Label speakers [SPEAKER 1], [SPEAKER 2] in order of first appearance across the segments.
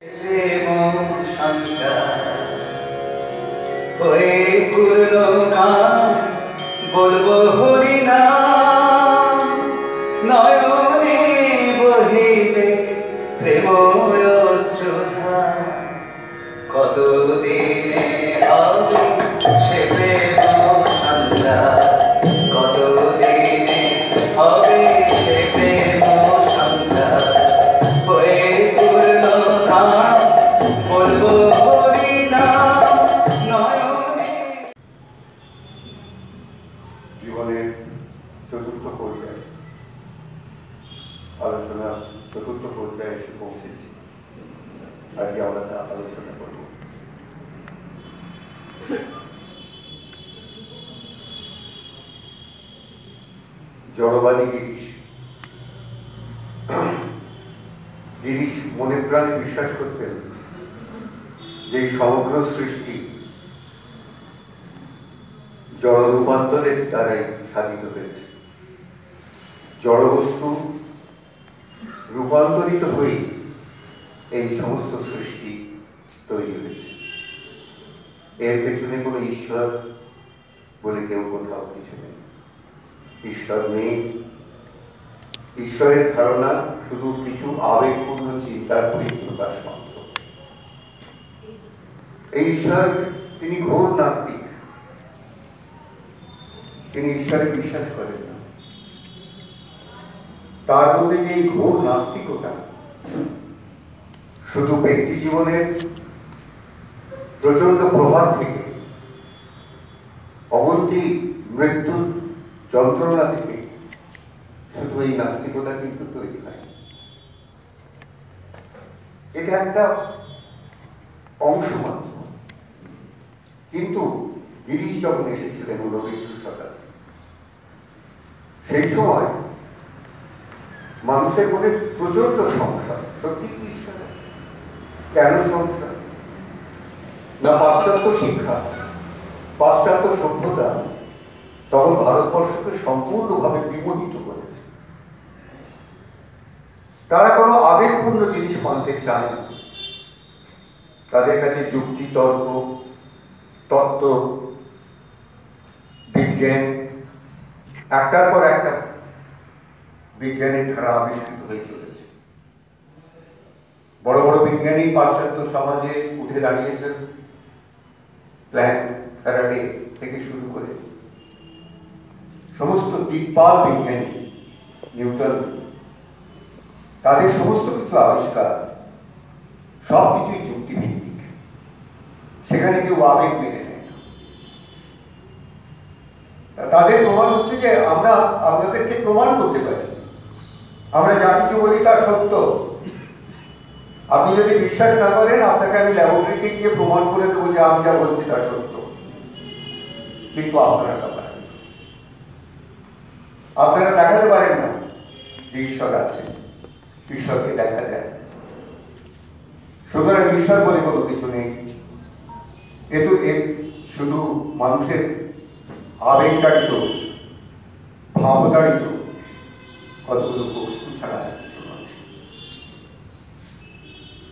[SPEAKER 1] প্রেম সঞ্চার হয়ে পূর্ণ গান বলবো হরিনাম, নয়নে বহিবে প্রেম অশ্রুধা, কতদিনে হবে সে প্রেম সঞ্চার, কতদিনে হবে সে প্রেম সঞ্চার হয়ে পূর্ণ গান বলবো হরিনাম, নয়নে।
[SPEAKER 2] জীবনের চতুর্থ পর্যায়ে আলোচনা চতুর্থ পর্যায়ে এসে পৌঁছেছি। আজকে আমরা তা আলোচনা করব। জড়বাদী গিরিশ। গিরিশ মনে প্রাণে বিশ্বাস করতেন যে সমগ্র সৃষ্টি জড় রূপান্তরের দ্বারাই সাধিত হয়েছে। জড়বস্তু রূপান্তরিত হয়ে এই সমস্ত সৃষ্টি তৈরি হয়েছে। এর পেছনে কোনো ঈশ্বর বলে কেউ কোথাও কিছু নেই। ঈশ্বর নেই। ঈশ্বরের ধারণা শুধু কিছু আবেগপূর্ণ চিন্তার প্রকাশ মাত্র। এই ঈশ্বর তিনি ঘোর নাস্তিক। তিনি ঈশ্বরে বিশ্বাস করেন না। তার মধ্যে যে ঘোর নাস্তিকতা শুধু ব্যক্তি জীবনের প্রচন্ড প্রভাব থেকে, অবন্তি মৃত্যুর যন্ত্রণা থেকে শুধু এই নাস্তিকতা কিন্তু তৈরি হয়। এটা একটা অংশ মাত্র। কিন্তু গিরিশ যখন এসেছিলেন 19 শতাব্দী, সেই সময় মানুষের মধ্যে প্রচন্ড সংশয়। সত্যি কি ঈশ্বর? কেন সংশয়? না পাশ্চাত্য শিক্ষা, পাশ্চাত্য সভ্যতা তখন ভারতবর্ষকে সম্পূর্ণভাবে বিমোহিত করেছে। তারা কোনো আবেগপূর্ণ জিনিস মানতে চায় না। তাদের কাছে যুক্তি, তর্ক, তত্ত্ব, বিজ্ঞান, একটার পর একটা বিজ্ঞানের ধারা আবিষ্কৃত হয়ে চলেছে। বড় বড় বিজ্ঞানী পাশ্চাত্য সমাজে উঠে দাঁড়িয়েছেন। প্ল্যাঙ্ক, ফ্যারাডে থেকে শুরু করে সমস্ত দিকপাল বিজ্ঞানী, নিউটন, তাদের সমস্ত কিছু আবিষ্কার সবকিছুই যুক্তিভিত্তিক। সেখানে কেউ আবেগ মেনে নেয় না। তাদের প্রমাণ হচ্ছে যে আমরা আপনাদেরকে প্রমাণ করতে পারি, আমরা যা কিছু বলি তা সত্য। আপনি যদি বিশ্বাস না করেন, আপনাকে আমি ল্যাবরেটরিতে গিয়ে প্রমাণ করে দেবো যে আমি যা বলছি তা সত্য। কিন্তু আপনারা তা পারেন। আপনারা দেখাতে পারেন না যে ঈশ্বর আছে, ঈশ্বরকে দেখা যায়। সুতরাং ঈশ্বর বলে কোনো কিছু নেই। এ শুধু মানুষের আবেগতাড়িত, ভাবতাড়িত কতগুলো বস্তু ছাড়া কিছু নয়।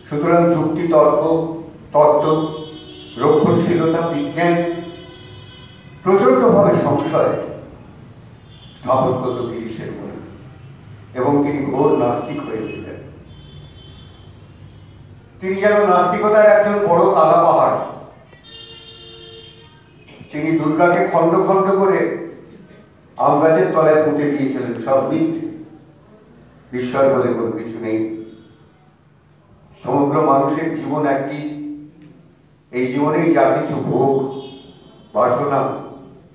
[SPEAKER 2] সুতরাং যুক্তি, তর্ক, তত্ত্ব, রক্ষণশীলতা, বিজ্ঞান প্রচন্ডভাবে সংশয় স্থাপন করল গিরিশের মনে, এবং তিনি ঘোর নাস্তিক হয়ে উঠলেন। তিনি যেন নাস্তিকতার একজন বড় কালা পাহাড়। তিনি দুর্গাকে খণ্ড খণ্ড করে আম গাছের তলায় পুঁতে দিয়েছিলেন। সব মিথ্যে। ঈশ্বর বলে কোনো কিছু নেই। সমগ্র মানুষের জীবন একটি। এই জীবনেই যা কিছু ভোগ, বাসনা,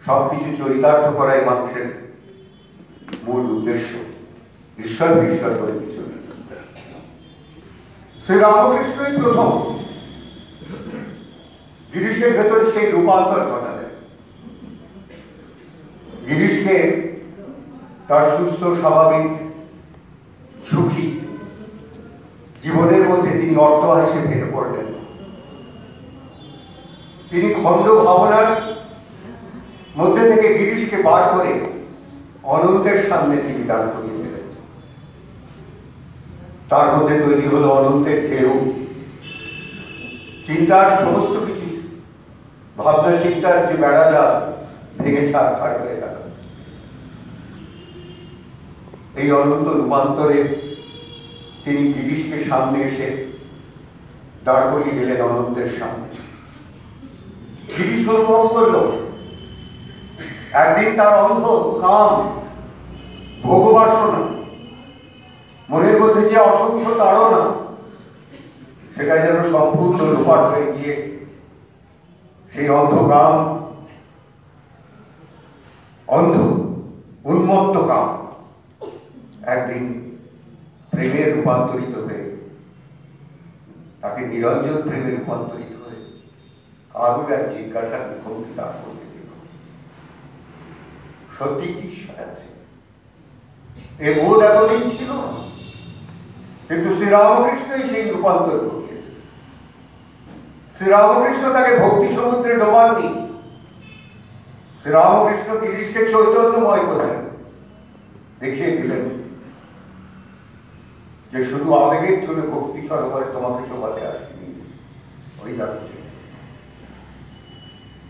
[SPEAKER 2] সবকিছু চরিতার্থ করাই মানুষের মূল উদ্দেশ্য। ঈশ্বর ঈশ্বর বলে কিছু নেই। শ্রী রামকৃষ্ণই প্রথম গিরিশের ভেতরে সেই রূপান্তর ঘটালেন। গিরিশকে তার সুস্থ, স্বাভাবিক, সুখী জীবনের মধ্যে তিনি অট্টহাস্যে ফেটে পড়লেন। তিনি খণ্ড ভাবনার মধ্যে থেকে গিরিশকে বার করে অনন্তের সামনে তিনি দাঁড় করিয়ে দিলেন। তার মধ্যে তৈরি হলো অনন্তের ঢেউ, চিন্তার সমস্ত কিছু, ভাবনা চিন্তার যে বেড়াজাল ভেঙে ছাড়খাড় হয়ে গেল। এই অনন্ত রূপান্তরে তিনি গিরিশকে সামনে এসে দাঁড় করিয়ে গেলেন অনন্তের সামনে। গিরিশ অনুভব করল একদিন তার অন্ধ কাম, ভোগবাসনা, মনের মধ্যে যে অসংখ্য তাড়না, সেটা যেন সম্পূর্ণ লোপাট হয়ে গিয়ে সেই অন্ধকাম, অন্ধ উন্মত্ত কাম একদিন প্রেমে রূপান্তরিত হয়ে, তাকে নিরঞ্জন প্রেমে রূপান্তরিত হয়ে কারুর এক জিজ্ঞাসার মুখোমুখি দাঁড় করতে দিল, সত্যি কি ঈশ্বর আছে? এ বোধ এতদিন ছিল না, কিন্তু শ্রীরামকৃষ্ণই সেই রূপান্তর ঘটিয়েছে। শ্রীরামকৃষ্ণ তাকে ভক্তি সমুদ্রে ডোবাননি, শ্রীরামকৃষ্ণ গিরিশকে চৈতন্যময় করলেন, দেখিয়ে দিলেন যে শুধু আবেগের জন্য ভক্তি সরোবরে তোমাকে চোবাতে আসেনি। ওই লাগছে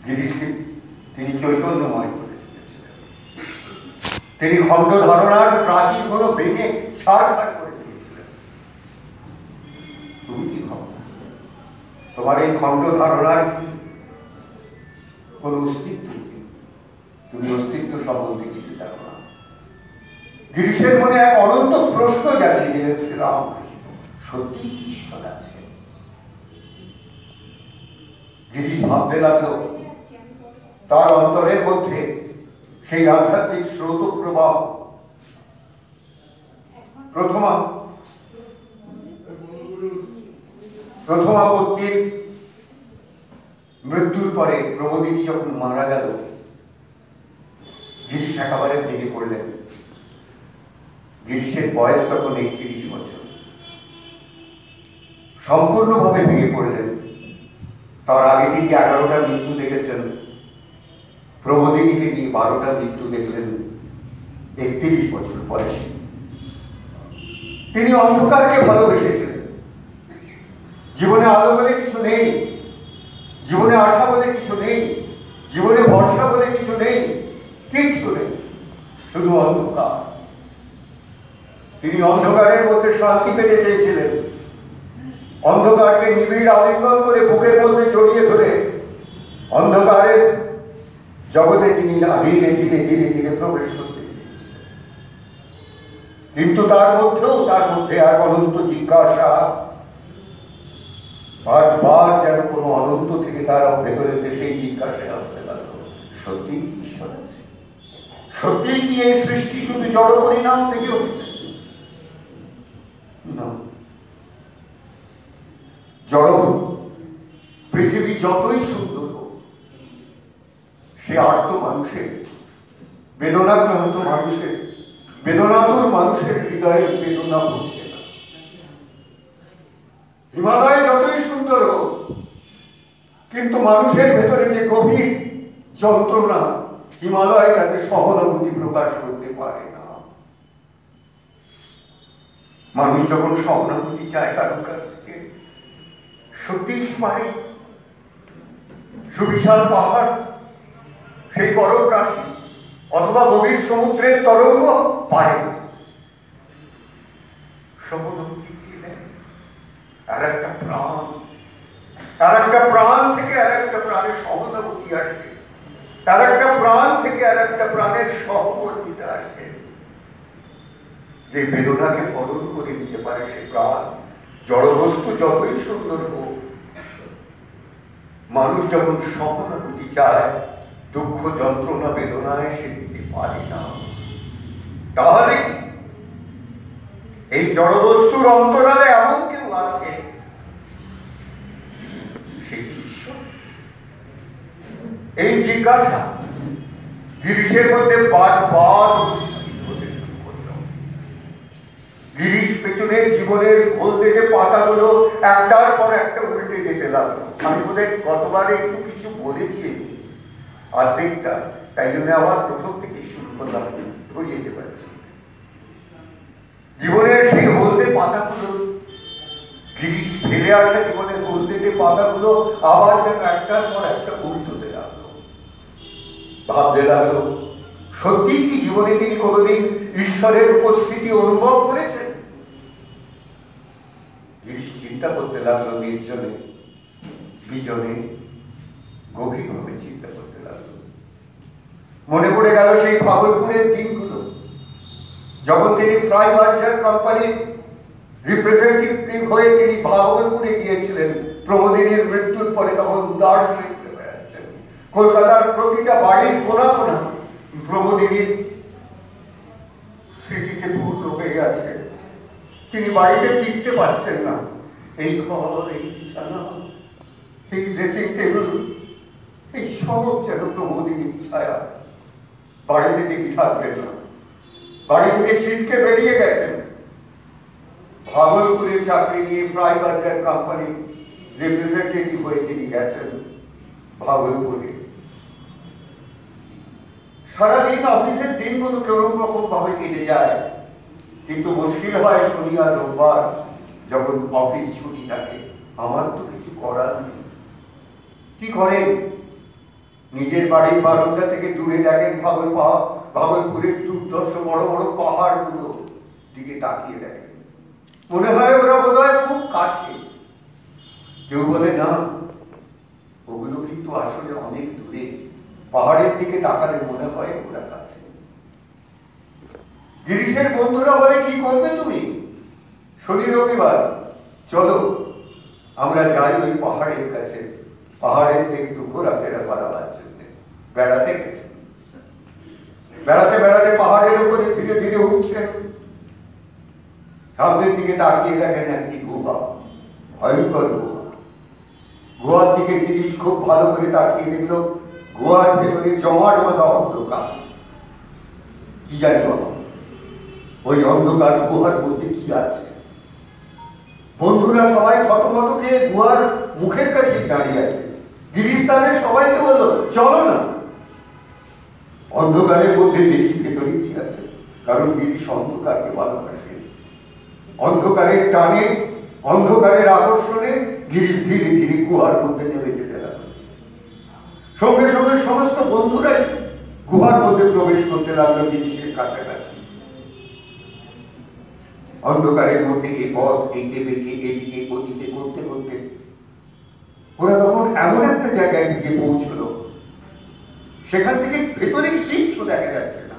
[SPEAKER 2] গিরিশকে তিনি চৈতন্যময় করে দিয়েছিলেন। তিনি খণ্ড ধারণার প্রাচীর গুলো ভেঙে ছাড়খাড় করে দিয়েছিলেন। তুমি কি ভাবো? তোমার এই খণ্ড ধারণার কোন অস্তিত্ব নেই, তুমি অস্তিত্ব সম্বন্ধে কিছু জানো না। গিরিশের মনে এক অনন্ত প্রশ্ন জাগিয়ে দিলেন শ্রীরাম, সত্যি ঈশ্বর আছে? গিরিশ ভাবতে লাগলো তার অন্তরের মধ্যে সেই আধ্যাত্মিক স্রোত প্রবাহ। প্রথমাপত্তির মৃত্যুর পরে প্রমোদিনী যখন মারা গেল, গিরিশ একেবারে ভেঙে পড়লেন। গিরিশের বয়স তখন 31 বছর। সম্পূর্ণভাবে ভেঙে পড়লেন। তার আগে তিনি 11টা মৃত্যু দেখেছেন, প্রমোদিনীকে নিয়ে 12টা মৃত্যু দেখলেন 31 বছর বয়সে। তিনি অন্ধকারকে ভালোবেসেছিলেন। জীবনে আলো বলে কিছু নেই, জীবনে আশা বলে কিছু নেই, জীবনে ভরসা বলে কিছু নেই, কিচ্ছু নেই, শুধু অন্ধকার। তিনি অন্ধকারের মধ্যে শান্তি পেতে চেয়েছিলেন। অন্ধকারকে নিবিড় আলিঙ্গন করে বুকের মধ্যে জড়িয়ে ধরে অন্ধকারের জগতে তিনি ধীরে ধীরে ধীরে ধীরে প্রবেশ করতে চেয়েছিলেন। কিন্তু তার মধ্যে এক অনন্ত জিজ্ঞাসা, বারবার যেন কোনো অনন্ত থেকে তার ভেতরে সেই জিজ্ঞাসায় আসতে লাগলো, সত্যি ঈশ্বর আছে? সত্যি কি এই সৃষ্টি শুধু জড় পরিণাম থেকে হচ্ছে? না, জড় পৃথিবী যতই সুন্দর হোক, সে আর্ত মানুষের, বেদনাক্রান্ত মানুষের, বেদনাতুর মানুষের হৃদয়ের বেদনা বুঝে না। হিমালয় যতই সুন্দর হোক, কিন্তু মানুষের ভেতরে যে গভীর যন্ত্রণা, হিমালয় তাকে সহানুভূতি প্রকাশ করতে পারে না। মানুষ যখন সহানুভূতি চায় কারোর কাছ থেকে, সত্যিই পারে। সুবিশাল পাহাড়, সেই বরফ রাশি অথবা গভীর সমুদ্রের তরঙ্গ পায়। সহানুভূতি দিলেন আর একটা প্রাণ, আর একটা প্রাণ থেকে আর একটা প্রাণের সহানুভূতি আসে, আর একটা প্রাণ থেকে আর একটা প্রাণের সহমর্মিতা আসে। যে বেদনাকে হরণ করে নিতে পারে সে প্রাণ। জড়বস্তু যতই সুন্দর হোক, মানুষ যখন সহানুভূতি চায়, দুঃখ যন্ত্রণা বেদনায় সে দিতে পারে না। তাহলে কি এই জড়বস্তুর অন্তরালে এমন কেউ আছে? সেই ঈশ্বর। এই জিজ্ঞাসা গিরিশের মধ্যে বারবার গিরিশ পেছনের জীবনের ঘোলদেটে পাতাগুলো একটার পর একটা উল্টে যেতে লাগলো। আমি বোধহয় গতবারে একটু কিছু বলেছি অর্ধেকটা, তাই জন্য আবার প্রথম থেকে শুরু করলাম, বুঝতে পারছি। জীবনের সেই হলদে পাতাগুলো গিরিশ ফেলে আসা জীবনের গোলটেপে পাতাগুলো আবার যেন একটার পর একটা উল্টোতে লাগলো। ভাবতে লাগলো, সত্যি কি জীবনে তিনি কোনোদিন ঈশ্বরের উপস্থিতি অনুভব করেছেন? গিরিশ চিন্তা করতে লাগলো, নির্জনে বিজনে গভীরভাবে চিন্তা করতে লাগলো। মনে পড়ে গেল সেই ভাগলপুরের দিনগুলো, যখন তিনি ফ্রাই বার্জার কোম্পানির রিপ্রেজেন্টেটিভ হয়ে তিনি ভাগলপুরে গিয়েছিলেন প্রমোদিনীর মৃত্যুর পরে। তখন উদাস লিখতে বেড়াচ্ছেন, কলকাতার প্রতিটা বাড়ির কোনা কোনা প্রমোদিনীর স্মৃতিতে পূর্ণ হয়ে আছে। তিনি বাড়িতে টিকতে পারছেন না। এই ঘর, এই বিছানা, এই ড্রেসিং টেবিল, এই সব যেন প্রমোদিনীর ছায়া। বাড়িতে তিনি থাকবেন না, বাড়ি থেকে ছিটকে বেরিয়ে গেছেন। ভাগলপুরে চাকরি নিয়ে ফ্রাই বার্জার কোম্পানি রিপ্রেজেন্টেটিভ হয়ে তিনি গেছেন ভাগলপুরে। সারাদিন অফিসের দিনগুলো কেরম রকম ভাবে কেটে যায়, কিন্তু মুশকিল হয় শনি আর রোববার, যখন অফিস ছুটি থাকে। আমার তো কিছু করার নেই। কি করেন? নিজের বাড়ির বারান্দা থেকে দূরে দেখেন ভাগলপুরের দুর্দর্শ বড় বড় পাহাড়গুলো দিকে তাকিয়ে দেখেন। মনে হয় ওরা বোধহয় খুব কাছে। কেউ বলে না, ওগুলো কিন্তু আসলে অনেক দূরে। পাহাড়ের দিকে তাকালে মনে হয় ওরা কাছে। গিরিশের বন্ধুরা বলে, কি করবে তুমি? শনি রবিবার চলো আমরা যাই ওই পাহাড়ের কাছে, পাহাড়ের একটু ঘোরাফেরা করাবার জন্য। বেড়াতে গেছে। বেড়াতে বেড়াতে পাহাড়ের উপরে ধীরে ধীরে উঠছেন। সামনের দিকে তাকিয়ে দেখেন একটি গুহা, ভয়ঙ্কর গুহা। গুহার দিকে গিরিশ খুব ভালো করে তাকিয়ে দেখলো, গুহার ভেতরে জমাট বাঁধা অন্ধকার। কি জানি বাবা, ওই অন্ধকার গুহার মধ্যে কি আছে? বন্ধুরা সবাই থতমত খেয়ে গুহার মুখের কাছে দাঁড়িয়ে আছে। গিরিশ তাদের সবাইকে বলল, চলো না অন্ধকারের মধ্যে দেখি ভেতরে কি আছে। কারণ গিরিশ অন্ধকারকে ভালোবাসে। অন্ধকারের টানে, অন্ধকারের আকর্ষণে গিরিশ ধীরে ধীরে গুহার মধ্যে নেমে যেতে লাগলো। সঙ্গে সঙ্গে সমস্ত বন্ধুরাই গুহার মধ্যে প্রবেশ করতে লাগলো গিরিশের কাছাকাছি। অন্ধকারের মধ্যে এই পথ এঁকে বেঁকে এদিকে ওদিকে করতে করতে ওরা তখন এমন একটা জায়গায় গিয়ে পৌঁছলো, সেখান থেকে ভেতরে কিচ্ছু দেখা যাচ্ছে না।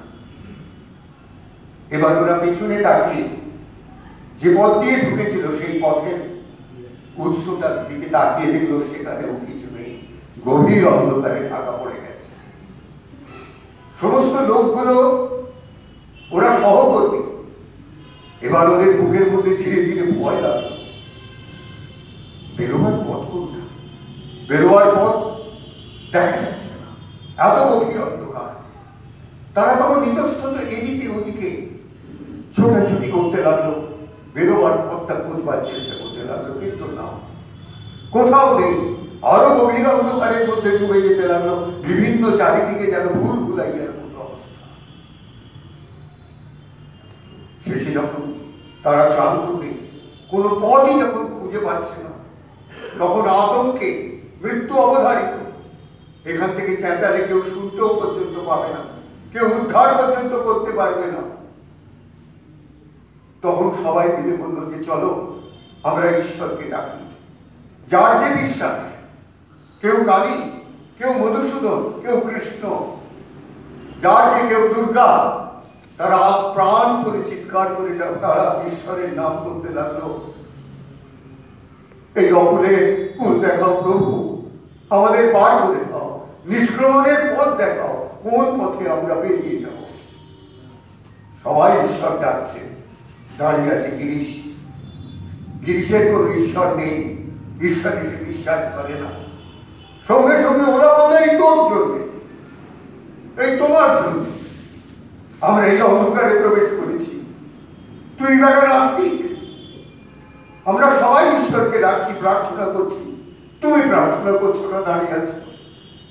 [SPEAKER 2] এবার ওরা পিছনে তাকিয়ে যে পথ দিয়ে ঢুকেছিল সেই পথের উৎসটার দিকে তাকিয়ে দেখলো সেখানেও কিছু নেই। গভীর অন্ধকারে ঢাকা পড়ে গেছে। সমস্ত লোকগুলো ওরা সহকর্মী। এবার ওদের বুকের মধ্যে ধীরে ধীরে ভয় লাগলো। বেরোবার পথ কোনটা? বেরোবার পথ দেখা যাচ্ছে না, এত গভীর অন্ধকার। তারা তখন ইতস্তত এদিকে ওদিকে ছোটাছুটি করতে লাগলো, বেরোবার পথটা খুঁজবার চেষ্টা করতে লাগলো, কিন্তু না, কোথাও নেই। আরো গভীর অন্ধকারের মধ্যে ডুবে যেতে লাগলো। বিভিন্ন চারিদিকে যেন ভুল ভুলাইয়ার মতো অবস্থা। শেষে যখন তারা ক্লান্ত হয়ে কোনো পথই যখন খুঁজে পাচ্ছে না, তখন আতঙ্কে মৃত্যু অবধারিত। এখান থেকে চেঁচালে কেউ শুনতেও পর্যন্ত পাবে না, কেউ উদ্ধার পর্যন্ত করতে পারবে না। তখন সবাই মিলে বলল যে চলো আমরা ঈশ্বরকে ডাকি। যার যে বিশ্বাস, কেউ কালী, কেউ মধুসূদন, কেউ কৃষ্ণ, যার যে কেউ দুর্গা, তারা প্রাণ করে চিৎকার করে তারা ঈশ্বরের নাম করতে লাগলো। এই অকুলে কুল দেখাও প্রভু, আমাদের পার করে দাও, নিষ্ক্রমণের পথ দেখাও, কোন পথে আমরা বেরিয়ে যাব। সবাই ঈশ্বর ডাকছে। দাঁড়িয়ে আছে গিরিশ। গিরিশের কোন ঈশ্বর নেই, ঈশ্বর সে বিশ্বাস করে না। সঙ্গে সঙ্গে ওরা বলে, এই তোর জন্য, এই তোমার জন্য আমরা এই অন্ধকারে প্রবেশ করেছি। তুই বেটা নাস্তিক। আমরা সবাই ঈশ্বরকে ডাকছি, প্রার্থনা করছি, তুমি প্রার্থনা করছো না, দাঁড়িয়ে আছো।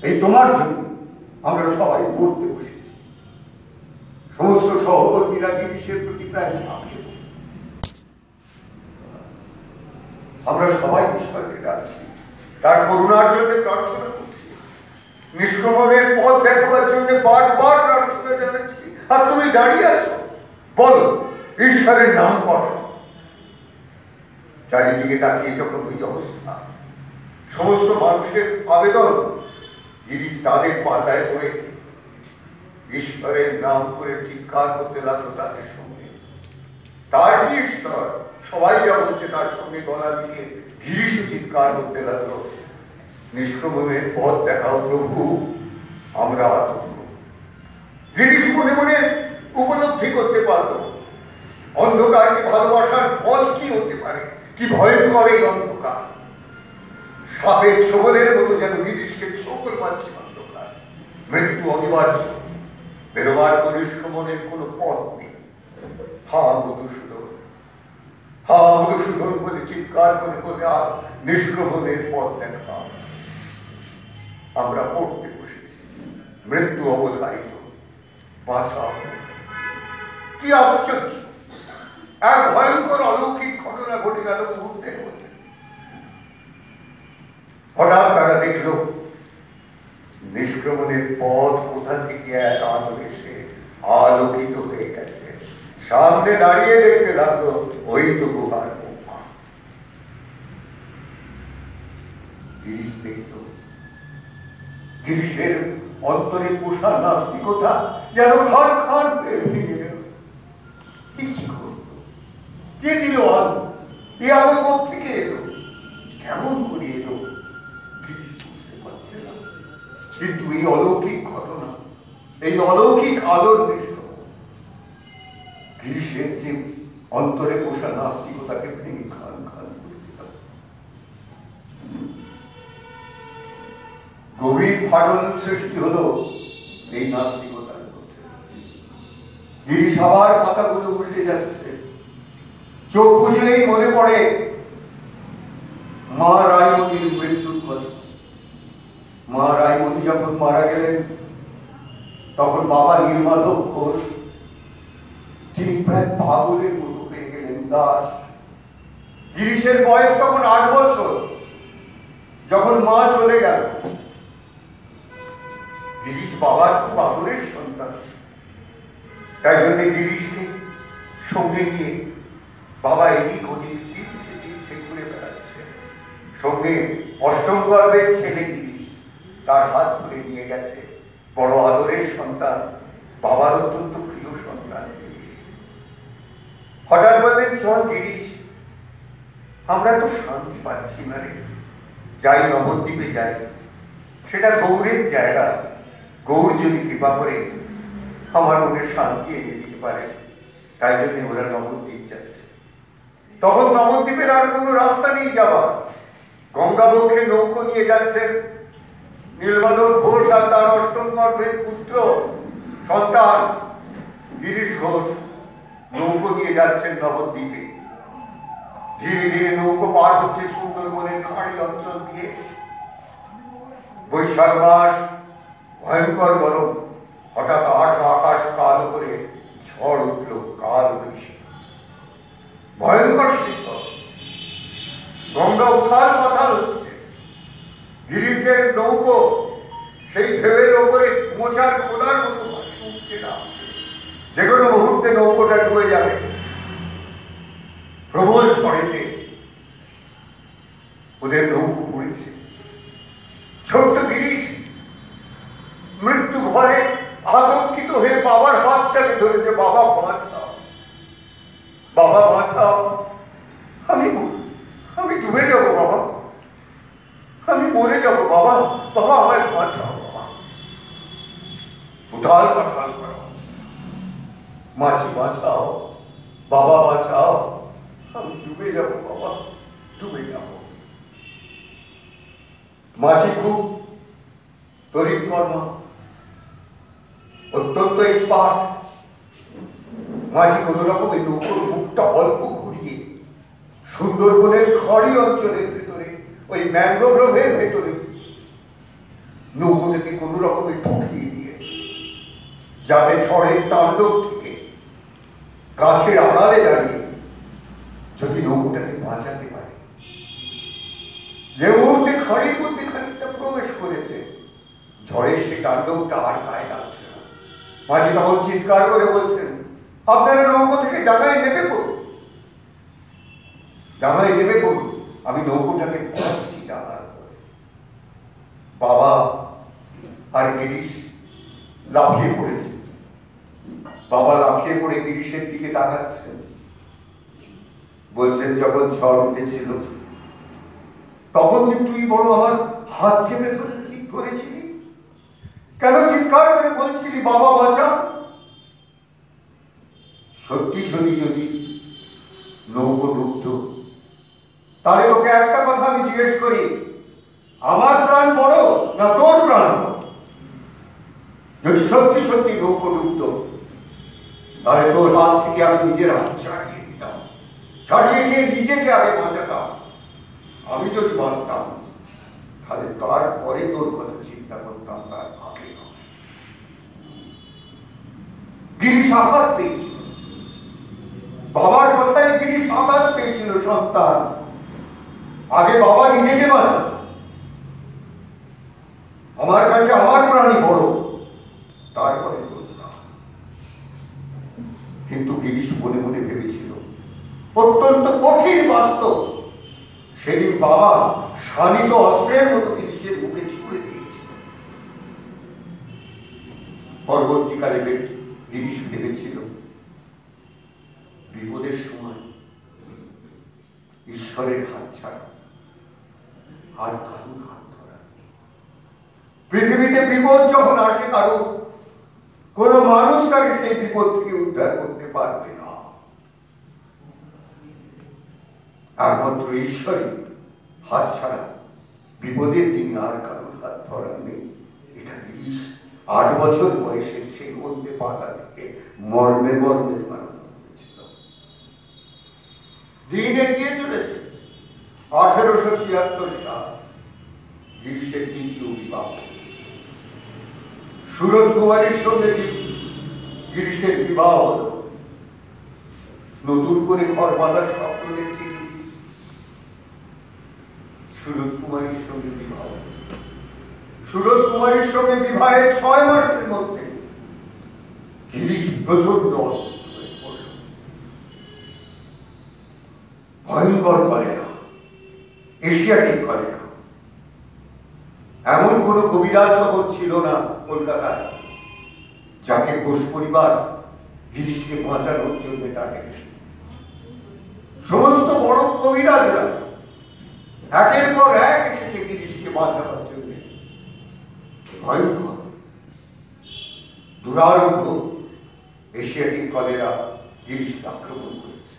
[SPEAKER 2] এই তোমার জন্য আমরা সবাই মরতে বসেছি। সমস্ত সহকর্মীরা গিরিশের প্রতি প্রায় ঝাঁপিয়ে আমরা সবাই ঈশ্বরকে ডাকছি, তার করুণার জন্য প্রার্থনা করছি, নিষ্ক্রমণের পথ দেখবার জন্য বারবার প্রার্থনা জানাচ্ছি। আর তুমি দাঁড়িয়ে আছো, বলো ঈশ্বরের নাম কর। চারিদিকে তাকিয়ে যখন ওই অবস্থা, সমস্ত মানুষের আবেদন, গিরিশ তাদের পাতায় পড়ে ঈশ্বরের নাম করে চিৎকার করতে লাগলো তাদের সঙ্গে। তার কি ঈশ্বর? সবাই যা বলছে তার সঙ্গে গলা মিলিয়ে গিরিশ চিৎকার করতে লাগলো, নিষ্ক্রমণের পথ দেখাও প্রভু, আমরা আতঙ্ক। গিরিশ মনে মনে উপলব্ধি করতে পারলো অন্ধকারকে ভালোবাসার ফল কি হতে পারে, কি ভয়ঙ্কর এই অন্ধকার। সাপের ছোবলের মতো যেন গিরিশকে ছোবল মারছে অন্ধকার। মৃত্যু অনিবার্য, বেরোবার নিষ্ক্রমণের কোনো পথ নেই। হা মধুসূদন, হা মধুসূদন বলে চিৎকার করে বলে আর নিষ্ক্রমণের পথ দেখা। আমরা পড়তে বসেছি, মৃত্যু অবধারিত, বাঁচাও। কি আশ্চর্য, এক ভয়ঙ্কর অলৌকিক ঘটনা ঘটে গেল মুহূর্তের মধ্যে। হঠাৎ তারা দেখল নিষ্ক্রমণের পথ কোথা থেকে এক আলো এসে আলোকিত হয়ে গেছে। সামনে দাঁড়িয়ে দেখতে লাগলো ওই তো গুহার মুখ। গিরিশ দেখল, গিরিশের অন্তরে পোষা নাস্তিকতা যেন খান খান ভেঙে গেল। কি করতো, কে দিল আলো? এ আলো কোথেকে এলো, কেমন করে এলো গিরিশ বুঝতে পারছে না। কিন্তু এই অলৌকিক ঘটনা, এই অলৌকিক আলোর নিষ্ক্রমণ গিরিশের যে অন্তরে পোষা নাস্তিকতাকে ভেঙে খান খান করে দিল। গভীর ফাটল সৃষ্টি হলো এই নাস্তিকতার মধ্যে। গিরিশ আবার পাতাগুলো উল্টে যাচ্ছে। চোখ বুঝলেই মনে পড়ে মা রায়মতির মৃত্যুর কথা। মা রায়মতি যখন মারা গেলেন তখন বাবা নির্মাধব ঘোষ, তিনি প্রায় পাগলের মতো হয়ে গেলেন, উদাস। গিরিশের বয়স তখন 8 বছর। যখন মা চলে গেল, গিরিশ বাবার খুব আদরের সন্তান, তাই জন্য গিরিশকে সঙ্গে নিয়ে বাবা এদিক ওদিক তীর্থে তীর্থে ঘুরে বেড়াচ্ছে। সঙ্গে অষ্টম গর্ভের ছেলে গিরিশ, তার হাত ধরে নিয়ে গেছে। বড় আদরের সন্তান, বাবার অত্যন্ত প্রিয় সন্তান। হঠাৎ বললেন, চল গিরিশ, আমরা তো শান্তি পাচ্ছি না রে, যাই নবদ্বীপে যাই। সেটা গৌরের জায়গা, গৌর যদি কৃপা করে আমার মনে শান্তি এনে দিতে পারে, তাই জন্য ওরা নবদ্বীপ যাচ্ছে। তখন নবদ্বীপের আর কোনো রাস্তা নেই যাওয়ার। গঙ্গাবক্ষে নৌকো নিয়ে যাচ্ছেন নীলমাধব ঘোষ আর তার অষ্টম গর্ভের পুত্র সন্তান গিরিশ ঘোষ নৌকো নিয়ে যাচ্ছেন নবদ্বীপে। ধীরে ধীরে নৌকো পার হচ্ছে সুন্দরবনের খাঁড়ি অঞ্চল দিয়ে। বৈশাখ মাস, ভয়ঙ্কর গরম। হঠাৎ আকাশ কালো করে ঝড় উঠল, কাল বৈশাখ, ভয়ঙ্কর শীতল। গঙ্গা উথাল পাথাল হচ্ছে। গিরিশের নৌকো সেই ঢেউয়ের ওপরে মোচার খোলার মতো উঠছে নামছে, যে কোনো মুহূর্তে নৌকোটা ডুবে যাবে। প্রবল ঝড়েতে ওদের নৌকো পড়েছে। ছোট্ট গিরিশ মৃত্যু ঘরে আতঙ্কিত হয়ে বাবার হাতটাকে ধরেছে, বাবা বাঁচাও, বাবা বাঁচাও, আমি ডুবে যাবো বাবা, আমি মরে যাবো বাবা, বাবা আমায় বাঁচাও বাবা। উথাল পাথাল করা, মাঝি বাঁচাও, বাবা বাঁচাও, আমি ডুবে যাবো বাবা, ডুবে যাবো। মাঝি খুব তড়িৎকর্মা, অত্যন্ত এক্সপার্ট। মাঝি কোন রকমে নৌকোর মুখটা অল্প ঘুরিয়ে সুন্দরবনের খড়ি অঞ্চলের ভেতরে, ওই ম্যাঙ্গ্রোভের ভেতরে নৌকোটাকে কোন রকমে ঢুকিয়ে দিয়েছে, যাতে ঝড়ের তাণ্ডব থেকে গাছের আড়ালে দাঁড়িয়ে যদি নৌকোটাকে বাঁচাতে পারে। যে মুহূর্তে খাড়ির মধ্যে খানিকটা প্রবেশ করেছে, ঝড়ের সে তাণ্ডবটা আর গায়ে লাগছে না। মাঝি তখন চিৎকার করে বলছেন, আপনারা নৌকো থেকে ডাঙায় নেমে পড়ুন, ডাঙায় নেমে পড়ুন, আমি নৌকোটাকে পড়াচ্ছি ডাঙার উপরে। বাবা আর গিরিশ লাফিয়ে পড়েছে। বাবা লাফিয়ে পড়ে গিরিশের দিকে তাকাচ্ছেন, বলছেন, যখন ঝড় উঠেছিল তখন যে তুই বড় আমার হাত চেপে ধরে ঠিক করেছিলি, কেন চিৎকার করে বলছিলি বাবা বাঁচা? সত্যি সত্যি যদি নৌকো ডুবত, তাহলে তোকে একটা কথা আমি জিজ্ঞেস করি, আমার প্রাণ বড় না তোর প্রাণ বড়? যদি সত্যি সত্যি নৌকো ডুবত, তাহলে তোর হাত থেকে আমি নিজের হাত ছাড়িয়ে দিতাম, ছাড়িয়ে দিয়ে নিজেকে আগে বাঁচাতাম। আমি যদি বাঁচতাম, তাহলে তারপরে তোর কথা চিন্তা করতাম, তার আগে নয়। গিরিশ আঘাত পেয়েছিল, বাবার কথায় গিরিশ আঘাত পেয়েছিল। সন্তান আগে বাবা নিজেকে বাঁচাত, আমার কাছে আমার প্রাণী বড়, তারপরে কিন্তু গিরিশ মনে মনে ভেবেছিল, অত্যন্ত কঠিন বাস্তব, সেদিন বাবা শানিত অস্ত্রের মতো গিরিশের মুখে ছুঁড়ে দিয়েছিল। পরবর্তীকালে গিরিশ ভেবেছিল, বিপদের সময় ঈশ্বরের হাত ছাড়া আর কারুর হাত ধরা। পৃথিবীতে বিপদ যখন আসে কারো, কোন মানুষ তাকে সেই বিপদ থেকে উদ্ধার করতে পারবে না, একমাত্র ঈশ্বরই হাত ছাড়া বিপদের দিনে আর কারোর হাত ধরার নেই। এটা গিরিশ 8 বছর বয়সের সেই বলতে পাতা থেকে মর্মে মর্মে বানানো হয়েছিল। দিন এগিয়ে চলেছে। 1876 সাল, গিরিশের দ্বিতীয় বিবাহ। সুরত কুমারীর সঙ্গে গিরিশের বিবাহ হল। নতুন করে ঘর বাঁধার স্বপ্ন দেখছে গিরিশ। সুরত কুমারীর সঙ্গে বিবাহ। সুরত কুমারীর সঙ্গে বিবাহের 6 মাসের মধ্যে গিরিশ প্রচন্ড অসুস্থ হয়ে পড়ল। ভয়ঙ্কর কলেরা, এশিয়াটিক কলেরা। এমন কোন কবিরাজ তখন ছিল না কলকাতায়, যাকে ঘোষ পরিবার গিরিশকে বাঁচানোর জন্য ডাকেছে। সমস্ত বড় কবিরাজরা একের পর এক এসেছে গিরিশকে বাঁচানোর জন্য। ভয়ঙ্কর দুরারোগ্য এশিয়াটিক কলেরা গিরিশকে আক্রমণ করেছে,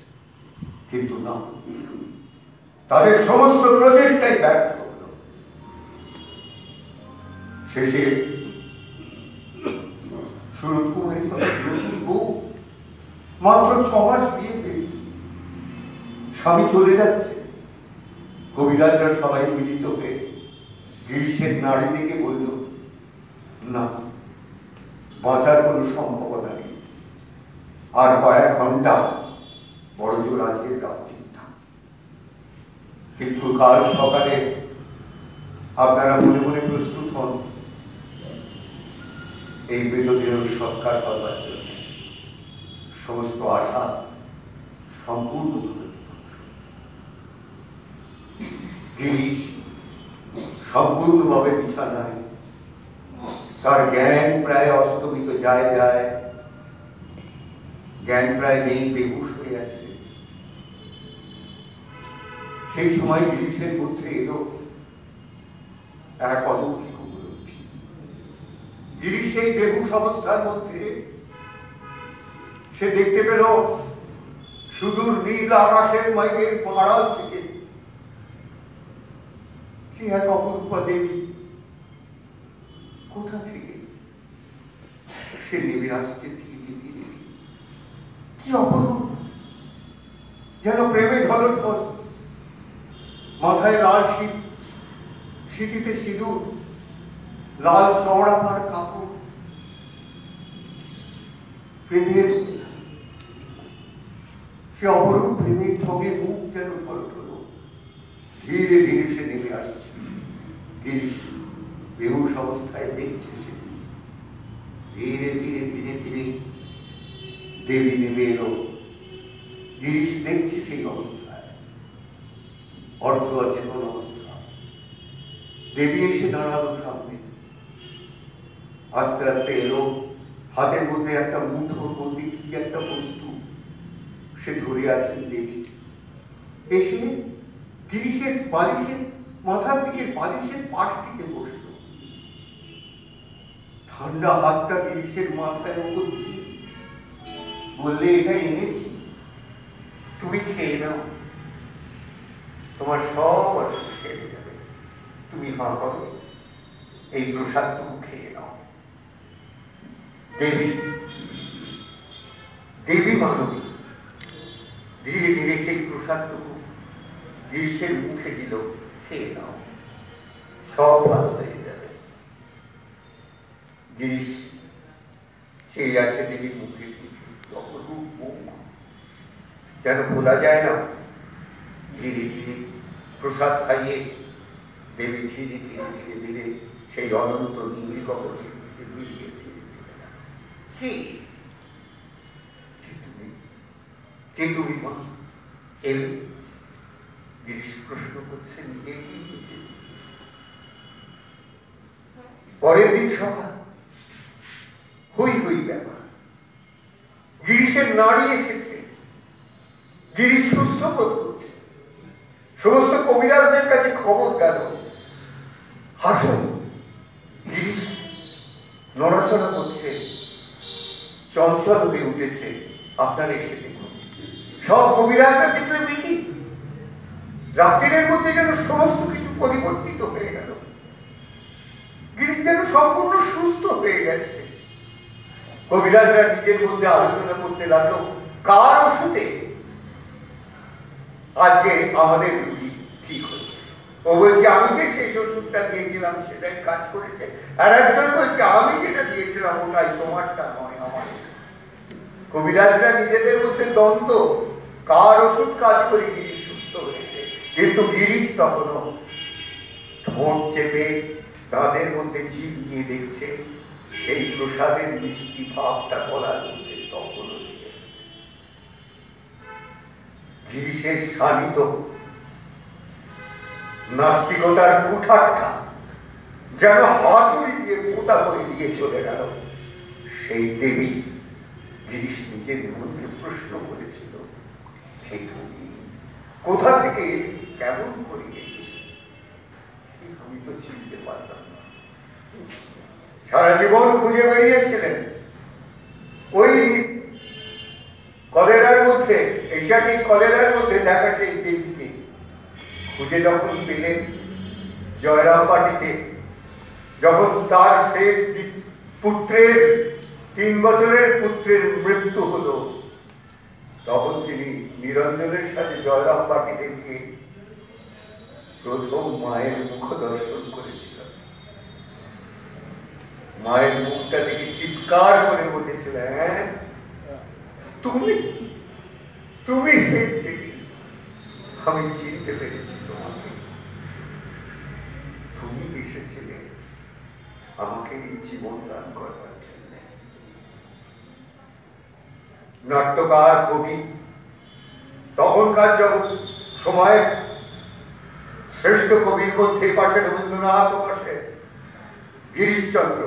[SPEAKER 2] কিন্তু না, তাদের সমস্ত প্রচেষ্টাই ব্যর্থ হল। শেষে সুরত কুমারী বউ, মাত্র 6 মাস বিয়ে পেয়েছে, স্বামী চলে যাচ্ছে। কবিরাজরা সবাই মিলিত হয়ে গিরিশের নাড়ি দেখে বলল, না, বাঁচার কোন সম্ভাবনা নেই, আর কয়েক ঘন্টা বড় জোর আজকের রাত্রি। কিন্তু কাল সকালে আপনারা মনে মনে প্রস্তুত হন এই মৃতদেহ সৎকার করবার জন্য। সমস্ত আশা সম্পূর্ণ। গিরিশ সম্পূর্ণভাবে বিছানায়, তার জ্ঞান প্রায় অস্তমিত যায়, জ্ঞান প্রায় নেই, বেহুশ হয়ে আছে। সেই সময় গিরিশের মধ্যে এলো এক অলৌকিক উপলব্ধি। গিরিশ সেই বেহুশ অবস্থার মধ্যে সে দেখতে পেল সুদূর নীল আকাশের মাইকের আড়াল থেকে কি এক অপরূপা দেবী কোথা থেকে সে নেমে আসছে ধীরে ধীরে। কি অপরূপ, যেন প্রেমে ঢলন পথ, মাথায় লাল শীত, শীতিতে সিঁদুর, লাল চওড়া পার কাপড়, প্রেমের সে অপরূপ প্রেমের ঠগে মুখ যেন ঢলঢল। ধীরে ধীরে সে নেমে আসছে। গিরিশ বেহুশ অবস্থায় দেখছে সে। ধীরে ধীরে ধীরে ধীরে দেবী নেমে এলো। গিরিশ দেখছে সেই অবস্থায়, অর্ধ অচেতন অবস্থা। দেবী এসে দাঁড়ালো সামনে, আস্তে আস্তে এলো, হাতের মধ্যে একটা মুঠোর মধ্যে কি একটা বস্তু সে ধরে আছেন দেবী। এসে গিরিশের বালিশের মাথার দিকে বালিশের পাশটিতে বসল। ঠান্ডা হাতটা গিরিশের মাথায় উপর দিয়ে বললে, এটা এনেছি, তুমি খেয়ে নাও, তোমার সব অসুখ সেরে যাবে। তুমি হাঁ করো, এই প্রসাদটুকু খেয়ে নাও। দেবী দেবী মানবী ধীরে ধীরে সেই প্রসাদটুকু গিরিশের মুখে দিল, খেয়ে নাও, সব ভালো হয়ে যাবে। গিরিশ সেই আছে দেবীর মুখে, অপরূপ মুখ, যেন ভোলা যায় না। ধীরে ধীরে প্রসাদ খাইয়ে দেবী ধীরে ধীরে ধীরে ধীরে সেই অনন্ত নীল গগনের দিকে মিলিয়ে কে তুমি মা এলে? গিরিশ প্রশ্ন করছে নিজে। পরের দিন সকাল, হই হই ব্যাপার। গিরিশের নাড়ি এসেছে, গিরিশ সুস্থ বোধ করছে। সমস্ত কবিরাজদের কাছে খবর গেল, হাসুন। গিরিশ নড়াচড়া করছে, চঞ্চল হয়ে উঠেছে। আপনারা এসে দেখুন। সব কবিরাজরা দেখলে দেখি রাত্রির মধ্যে যেন সমস্ত কিছু পরিবর্তিত হয়ে গেল। গিরিশ যেন সম্পূর্ণ সুস্থ হয়ে গেছে। কবিরাজরা নিজের মধ্যে আলোচনা করতে লাগলো, কার ওষুধে আজকে আমাদের রুগী ঠিক হয়েছে। ও বলছে, আমি যে শেষ ওষুধটা দিয়েছিলাম সেটাই কাজ করেছে। আর একজন বলছে, আমি যেটা দিয়েছিলাম ওটাই, তোমারটা নয়, আমার। কবিরাজরা নিজেদের মধ্যে দ্বন্দ্ব, কার ওষুধ কাজ করে গিরিশ সুস্থ হয়েছে। কিন্তু গিরিশ তখনও ঠোঁট চেপে তাদের মধ্যে জীব নিয়ে দেখছে, সেই প্রসাদের মিষ্টি ভাবটা গলার মধ্যে তখনও লেগে আছে। গিরিশের শানিত নাস্তিকতার কুঠারটা যেন হাতুড়ি দিয়ে পোটা করে দিয়ে চলে গেল। সেই দেবী গিরিশ নিজের মধ্যে প্রশ্ন করেছিল, হে তুমি কোথা থেকে, কেমন করে? আমি তো চিনতে পারতাম না। সারা জীবন খুঁজে বেরিয়েছিলেন ওই কলেরার মধ্যে, এশিয়াটিক কলেরার মধ্যে দেখা সেই দেবীকে। খুঁজে যখন পেলেন জয়রামবাটিতে, যখন তার শেষ পুত্রের 3 বছরের পুত্রের মৃত্যু হলো, তখন তিনি নিরঞ্জনের সাথে জয়রামবাটিতে গিয়ে প্রথম মায়ের মুখ দর্শন করেছিলেন। মায়ের মুখটা দেখে চিৎকার করে বলেছিলেন, হ্যাঁ তুমি তুমি সেই দেবী, আমি চিনতে পেরেছি তোমাকে। তুমি এসেছিলে আমাকে এই জীবন দান করবার জন্য। নাট্যকার, কবি, তখনকার সময়ের শ্রেষ্ঠ কবির মধ্যে পাশে রবীন্দ্রনাথ, পাশে গিরিশচন্দ্র,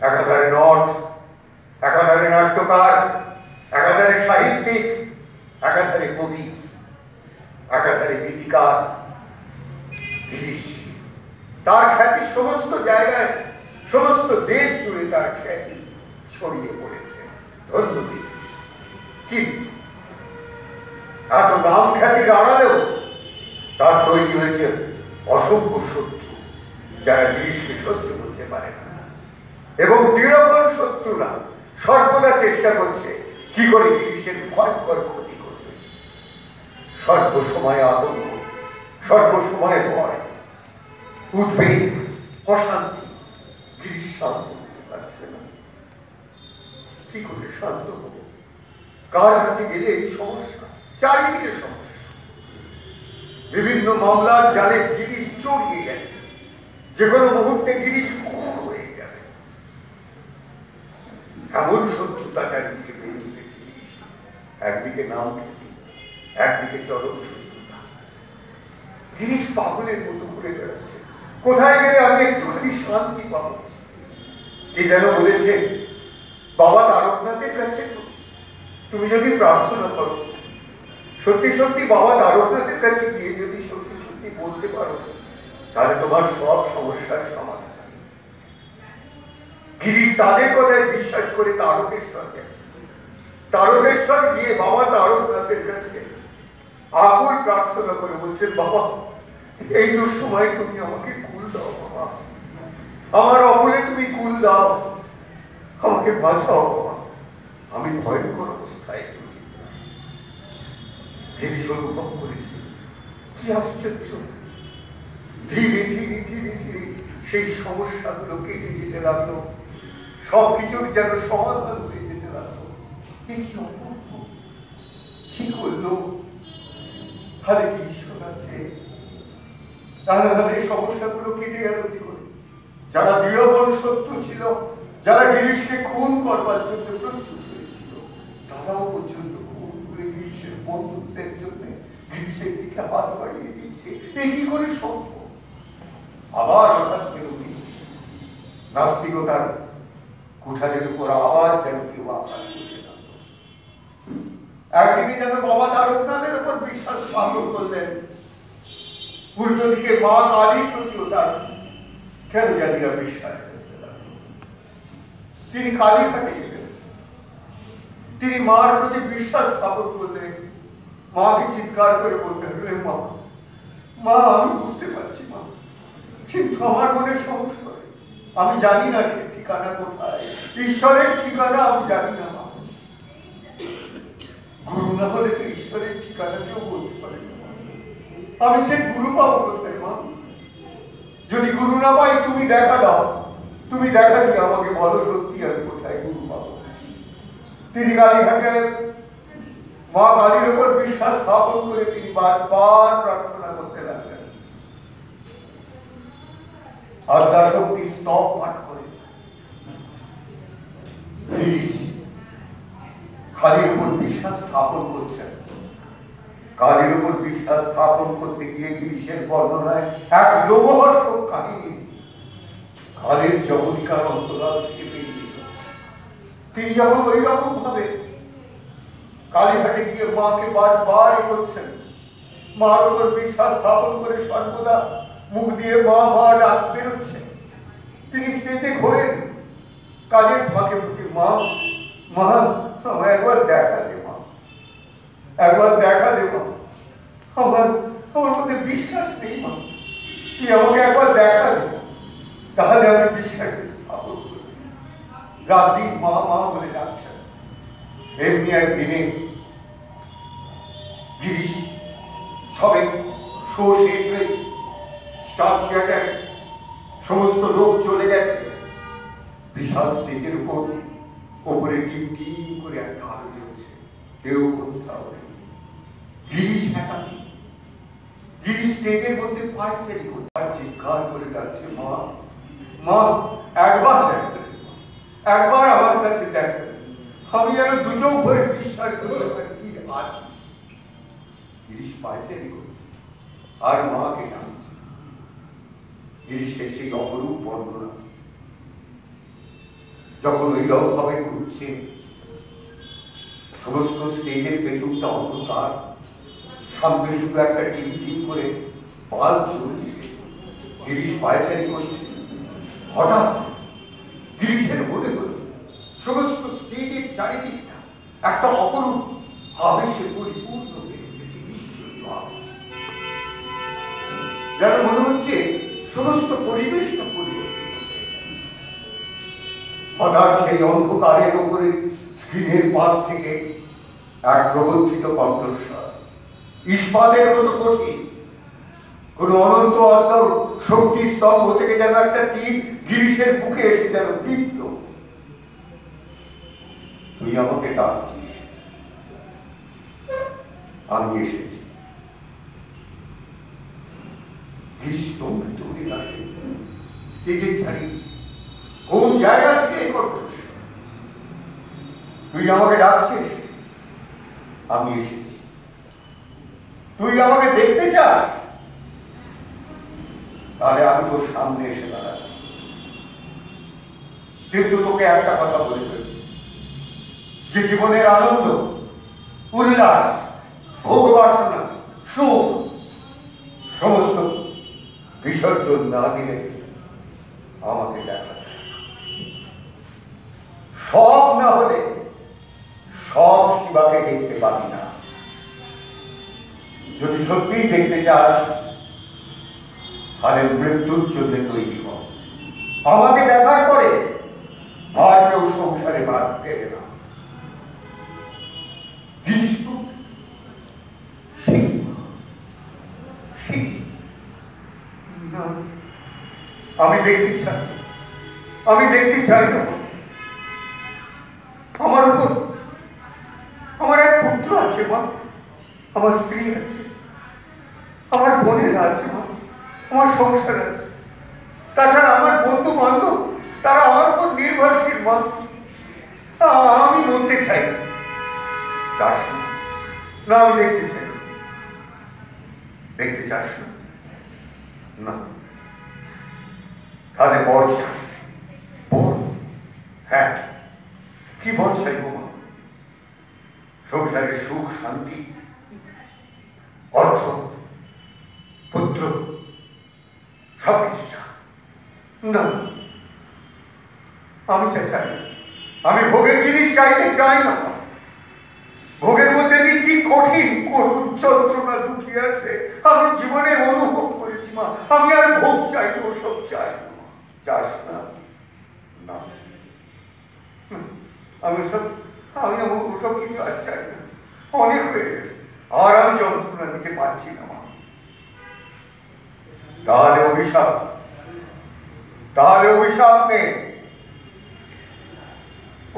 [SPEAKER 2] একাধারে নট, একাধারে নাট্যকার, একাধারে সাহিত্যিক, একাধারে কবি, একাধারে গীতিকার। গিরিশ, তার খ্যাতি সমস্ত জায়গায়, সমস্ত দেশ জুড়ে তার খ্যাতি ছড়িয়ে পড়েছে। ধন্য গিরিশ। কিন্তু এত নাম খ্যাতির আড়ালেও তার তৈরি হয়েছে অসংখ্য শত্রু, যারা গিরিশকে সহ্য করতে পারে না। এবং দৃঢ়পণ শত্রুরা সর্বদা চেষ্টা করছে কি করে গিরিশের ভয়ঙ্কর ক্ষতি করবে। সর্বসময় আতঙ্ক, সর্বসময় ভয়, উদ্বেগ, অশান্তি। গিরিশ শান্ত হতে পারছে না। কি করে শান্ত হবো? কার কাছে গেলে এই সমস্যা, চারিদিকে সমস্যা। বিভিন্ন মামলার জালে গিরিশ জড়িয়ে গেছে, যে কোনো মুহূর্তে গিরিশ খুন হয়ে যাবে। এমন শত্রুতা চারিদিকে বেড়ে উঠেছে। একদিকে নাম খ্যাতি, একদিকে চরম শত্রুতা। গিরিশ পাগলের মতো ঘুরে বেড়াচ্ছে, কোথায় গেলে আমি একটুখানি শান্তি পাবো। কি যেন বলেছে, বাবা তারকনাথের কাছে তুমি যদি প্রার্থনা করো, সত্যি সত্যি বাবা তারকনাথের কাছে গিয়ে যদি সত্যি সত্যি বলতে পারো, তাহলে তোমার সব সমস্যার সমাধান। গিরিশ তাদের কথায় বিশ্বাস করে তারকেশ্বর গেছে। তারকেশ্বর গিয়ে বাবা তারকনাথের কাছে আকুল প্রার্থনা করে বলছেন, বাবা এই দুঃসময় তুমি আমাকে কুল দাও, বাবা আমার অকুলে তুমি কুল দাও, আমাকে বাঁচাও বাবা, আমি ভয়ঙ্কর অবস্থায়। গিরিশ অনুভব করেছে কি আশ্চর্য, ধীরে ধীরে ধীরে ধীরে সেই সমস্যাগুলো কেটে যেতে লাগলো, সবকিছুর যেন সমাধান হয়ে যেতে লাগলো। কি করলো? তাহলে কি ঈশ্বর আছে? তাহলে এই সমস্যাগুলো কেটে গেল কি করে? যারা দৃঢ়বন শত্রু ছিল, যারা গিরিশকে খুন করবার জন্য প্রস্তুত হয়েছিল, তারাও পর্যন্ত খুন করে গিরিশের বন্ধুত্বের জন্য গিরিশের দিকে হাত বাড়িয়ে দিচ্ছে। এই কি করে সম্ভব? আবার হঠাৎ বিরোধী নাস্তিকতার কুঠারের উপর আবার যেন কেউ আঘাত করতে লাগলো। একদিকে যেন বাবা তারকনাথের উপর বিশ্বাস ভঙ্গ করলেন, উল্টো দিকে মা কালীর প্রতিও তার কেন জানিনা বিশ্বাস করতে লাগলো। তিনি কালীঘাটে গেলেন, তিনি মার প্রতি বিশ্বাস স্থাপন করলেন। মাকে চিৎকার করে বলতে লাগলেন, মা মা আমি বুঝতে পারছি মা, কিন্তু আমার মনে সংশয়, আমি জানি না সে ঠিকানা কোথায়, ঈশ্বরের ঠিকানা আমি জানি না মা। গুরু না হলে তো ঈশ্বরের ঠিকানা কেউ বলতে পারে না। আমি সে গুরু পাবো কোথায় মা? যদি গুরু না পাই তুমি দেখা দাও, তুমি দেখা দিয়ে আমাকে বলো সত্যি আমি কোথায় গুরু পাবো। তিনি কালীঘাটে মা কালীর উপর বিশ্বাস স্থাপন করে তিনি বারবার প্রার্থনা করতে লাগলেন। আদ্যাশক্তি স্তব পাঠ করে গিরিশ কালীর উপর বিশ্বাস স্থাপন করছেন। কালীর উপর বিশ্বাস স্থাপন করতে গিয়ে গিরিশের বর্ণনায় এক লোমহর্ষক কাহিনী কালীর যবনিকার অন্তরাল থেকে বেরিয়ে এল। তিনি যখন ওই রকম ভাবে কালীঘাটে গিয়ে মাকে বারবার করছেন, মার উপর বিশ্বাস স্থাপন করে সর্বদা মুখ দিয়ে মা মা ডাক বেরোচ্ছে, তিনি স্টেজে ঘোরেন, কাজের ফাঁকে ফুটে মা মা আমায় একবার দেখা দে মা, একবার দেখা দে মা, আমার মধ্যে বিশ্বাস নেই মা, তুই আমাকে একবার দেখা দে, তাহলে আমি বিশ্বাস স্থাপন করি। রাত দিন মা মা বলে ডাকছেন। এমনি একদিনে গিরিশ সবে শো শেষ হয়েছে, স্টার থিয়েটার সমস্ত লোক চলে গেছে, বিশাল স্টেজের উপর ওপরে টিম টিম করে একটা আলো জ্বলছে, কেউ কোথাও নেই। গিরিশ একাকী, গিরিশ স্টেজের মধ্যে পায়চারি করে চিৎকার করে ডাকছে, মা মা একবার দেখবে, একবার আমার কাছে দেখবে, আমি যেন দু চোখ ভরে বিশ্বাস করতে পারি কি আছিস। গিরিশ পায়চারি করছে আর মাকে ডাকছে। গিরিশের সেই অপরূপ বর্ণনা যখন ওই রকম ভাবে ঘুরছে, সমস্ত স্টেজের পেছনটা অন্ধকার, সামনে শুধু একটা টিম টিম করে পাল চলছে, গিরিশ পায়চারি করছে। হঠাৎ গিরিশের মনে হল সমস্ত স্টেজের চারিদিকটা একটা অপরূপ আবেশে পরিপূর্ণ হয়ে উঠেছে, নিশ্চয়ই যেন মনে হচ্ছে সমস্ত পরিবেশটা পরিবর্তন হয়ে গেছে। হঠাৎ সেই অন্ধকারের উপরে স্ক্রিনের পাশ থেকে এক প্রবর্তিত কণ্ঠস্বর, ইস্পাতের মতো কঠিন, কোন অনন্ত অন্তর শক্তি স্তম্ভ থেকে যেন একটা তীর গিরিশের বুকে এসে যেন বিদ্ধ। তুই আমাকে ডাকছিস, আমি এসেছি। স্তম্ভিত হয়ে আছে। কে যে জানি কোন জায়গা থেকে এই করছিস? তুই আমাকে ডাকছিস, আমি এসেছি। তুই আমাকে দেখতে চাস, তাহলে আমি তোর সামনে এসে দাঁড়াচ্ছি। কিন্তু তোকে একটা কথা বলে ফেলি, যে জীবনের আনন্দ, উল্লাস, ভোগ বাসনা, সুখ সমস্ত বিসর্জন না দিলে আমাকে দেখা যায়। সব না হলে সব শিবাকে দেখতে পাবি না। যদি সত্যিই দেখতে চাস, তাহলে মৃত্যুর জন্য তৈরি হ। আমাকে দেখার পরে আর কেউ সংসারে বাদ দেবে না। জিনিস তো আমি দেখতে চাই, আমি দেখতে চাই না। আমার উপর আমার এক পুত্র আছে মা, আমার স্ত্রী আছে, আমার বোনেরা আছে মা, আমার সংসার আছে। তাছাড়া আমার বন্ধু বান্ধব, তারা আমার উপর নির্ভরশীল মা। আমি বলতে চাই চাস না? আমি দেখতে চাই। দেখতে চাস না? তাহলে বর চাই। বর? হ্যাঁ, কি বর চাইবো মা? সংসারের সুখ, শান্তি, অর্থ, পুত্র সবকিছু চাই না? আমি চাই না। আমি ভোগের জিনিস চাইতে চাই না। ভোগের মধ্যে যে কি কঠিন করুণ যন্ত্রণা লুকিয়ে আছে আমি জীবনে অনুভব করেছি মা। আমি আর ভোগ চাইবো, সব চাই। চাস না? না, আমি ওসব কিছু আর চাই না। অনেক হয়ে গেছে, আর আমি যন্ত্রণা নিতে পারছি না মা। তাহলে অভিশাপ, তাহলে অভিশাপ নেই।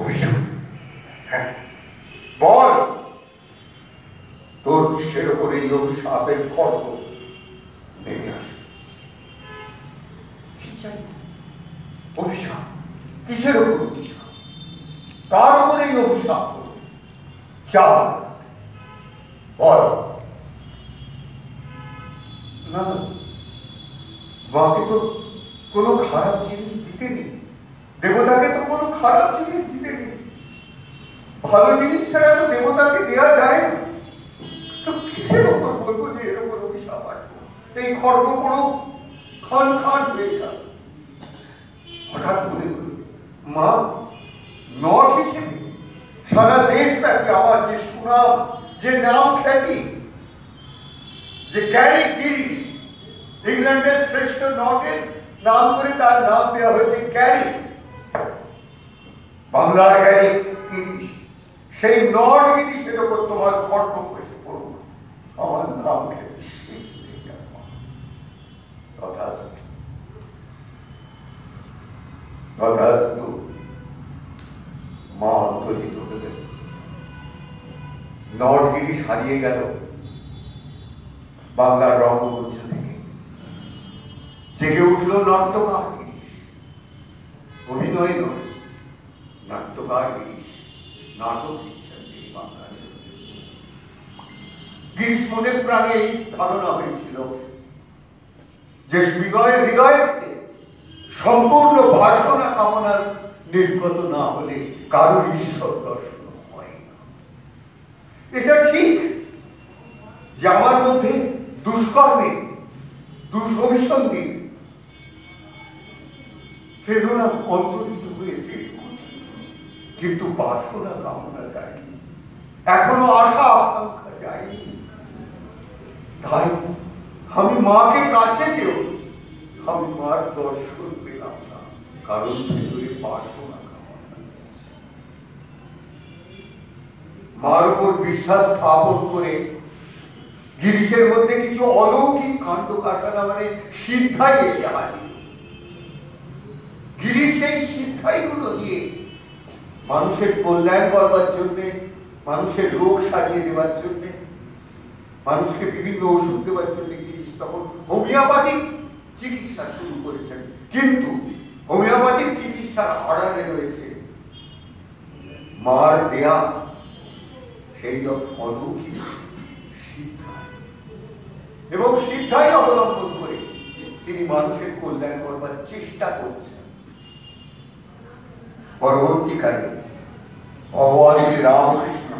[SPEAKER 2] অভিশাপ? হ্যাঁ, বল তোর কিসের ওপরে এই অভিশাপের খড়গ নেমে আসে? অভিশাপ কিসের ওপর? অভিশাপ কার ওপরে এই অভিশাপ? চাল বল। না, মাকে তো কোনো খারাপ জিনিস দিতে নেই, দেবতাকে তো কোনো খারাপ জিনিস দিতে নেই। ভালো জিনিস ছাড়া তো দেবতাকে দেওয়া যায় না। তো কিসের ওপর বলবো যে এর ওপর অভিশাপ আসবো? এই খড়গ পুরো খান খান হয়ে গেল। হঠাৎ মনে হলো মা, নট হিসেবে সারা দেশব্যাপী আমার যে সুনাম, যে নাম খ্যাতি, যে গ্যারি গিরিশ, ইংল্যান্ডের শ্রেষ্ঠ নটের নাম করে তার নাম দেওয়া হয়েছে গ্যারি, বাংলার গ্যারি গিরিশ। সেই নট গিরিশের ওপর তোমার খড়গ বসে পড়ুন, আমার নাম খ্যাতি শেষ হয়ে গেল। তথাস্তু, তথাস্তু। মা অন্তর্হিত হলেন। নট গিরিশ হারিয়ে গেল বাংলার রঙ্গমঞ্চ থেকে। জেগে উঠল নাট্যকার গিরিশ। অভিনয় নয়, নাট্যকার গিরিশ নাটক লিখছেন তিনি বাংলার। গিরিশ মনে প্রাণে এই ধারণা হয়েছিল যে হৃদয় থেকে সম্পূর্ণ বাসনা কামনার নির্গত না হলে কারোর ঈশ্বর দর্শন হয় না। এটা ঠিক যে আমার মধ্যে দুষ্কর্মে, দুঃসভিসন্ধি, প্রেরণা অন্তর্হিত হয়েছে, কিন্তু বাসনা কামনা যায়নি, এখনো আশা আকাঙ্ক্ষা যায়নি। তাই আমি মাকে কাছে পেও, আমি মার দর্শন পেলাম না, কারণ ভেতরে বাসনা কামনা। মার উপর বিশ্বাস স্থাপন করে গিরিশের মধ্যে কিছু অলৌকিক কাণ্ড কারখানা, মানে সিদ্ধাই এসে হাজির। গিরিশ সেই সিদ্ধাইগুলো দিয়ে মানুষের কল্যাণ করবার জন্যে, মানুষের রোগ সারিয়ে দেওয়ার জন্যে, মানুষকে বিভিন্ন ওষুধ দেওয়ার জন্য গিরিশ তখন হোমিওপ্যাথিক চিকিৎসা শুরু করেছেন, কিন্তু হোমিওপ্যাথিক চিকিৎসার আড়ালে রয়েছে মার দেয়া সেই অলৌকিক শিক্ষা, এবং শিক্ষাই অবলম্বন করে তিনি মানুষের কল্যাণ করবার চেষ্টা করছেন। পরবর্তীকালে ভগবান রামকৃষ্ণ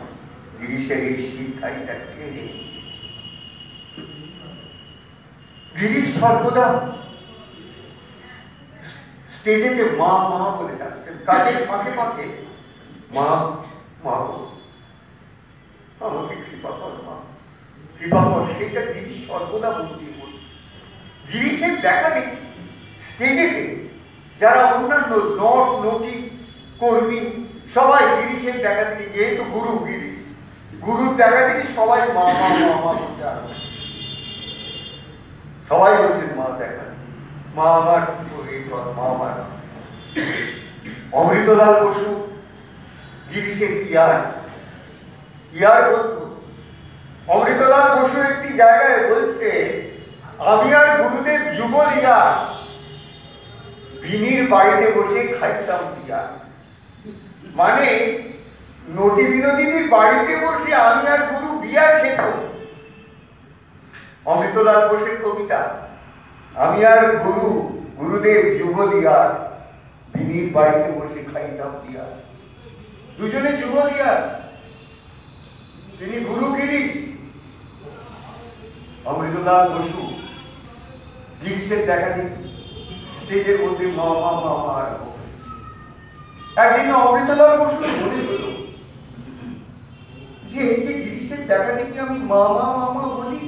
[SPEAKER 2] গিরিশের এই শিক্ষাইটা কেড়ে গিরিশ সর্বদা স্টেজেতে মা মা বলে ডাকতেন, কাজের ফাঁকে ফাঁকে মা মা আমাকে কৃপা কর, মা কৃপা কর, সেটা গিরিশ সর্বদা বলতে বল। গিরিশের দেখা দেখি স্টেজেতে যারা অন্যান্য নট নটি কর্মী সবাই গিরিশের দেখা দেখি, যেহেতু গুরু গিরিশ, গুরুর দেখা দেখি সবাই মা মা মা মা বলতে আরম্ভ, সবাই বলছেন মা দেখা, মা আমার মা আমার। অমৃতলাল বসু গিরিশের ইয়ার বন্ধু। অমৃতলাল বসু একটি জায়গায় বলছে, আমি আর গুরুদেব যুগল ইয়ার, বিনির বাড়িতে বসে খাইতাম দিয়া। মানে নটি বিনোদিনীর বাড়িতে বসে আমি আর গুরু বিয়ার খেত। অমৃতলাল বসুর কবিতা, আমি আর গুরুদেব যুগল ইয়ার, বিনির বাড়িতে বসে খাইতাম দিয়া। দুজনে যুগল ইয়ার, তিনি গুরু গিরিশ, অমৃতলাল বসু গিরিশের দেখা দেখি স্টেজের মধ্যে মা মা মা মা আরম্ভ। একদিন অমৃতলাল বসু মনে হল যে এই যে গিরিশের দেখা দেখি আমি মা মা মা মা বলি,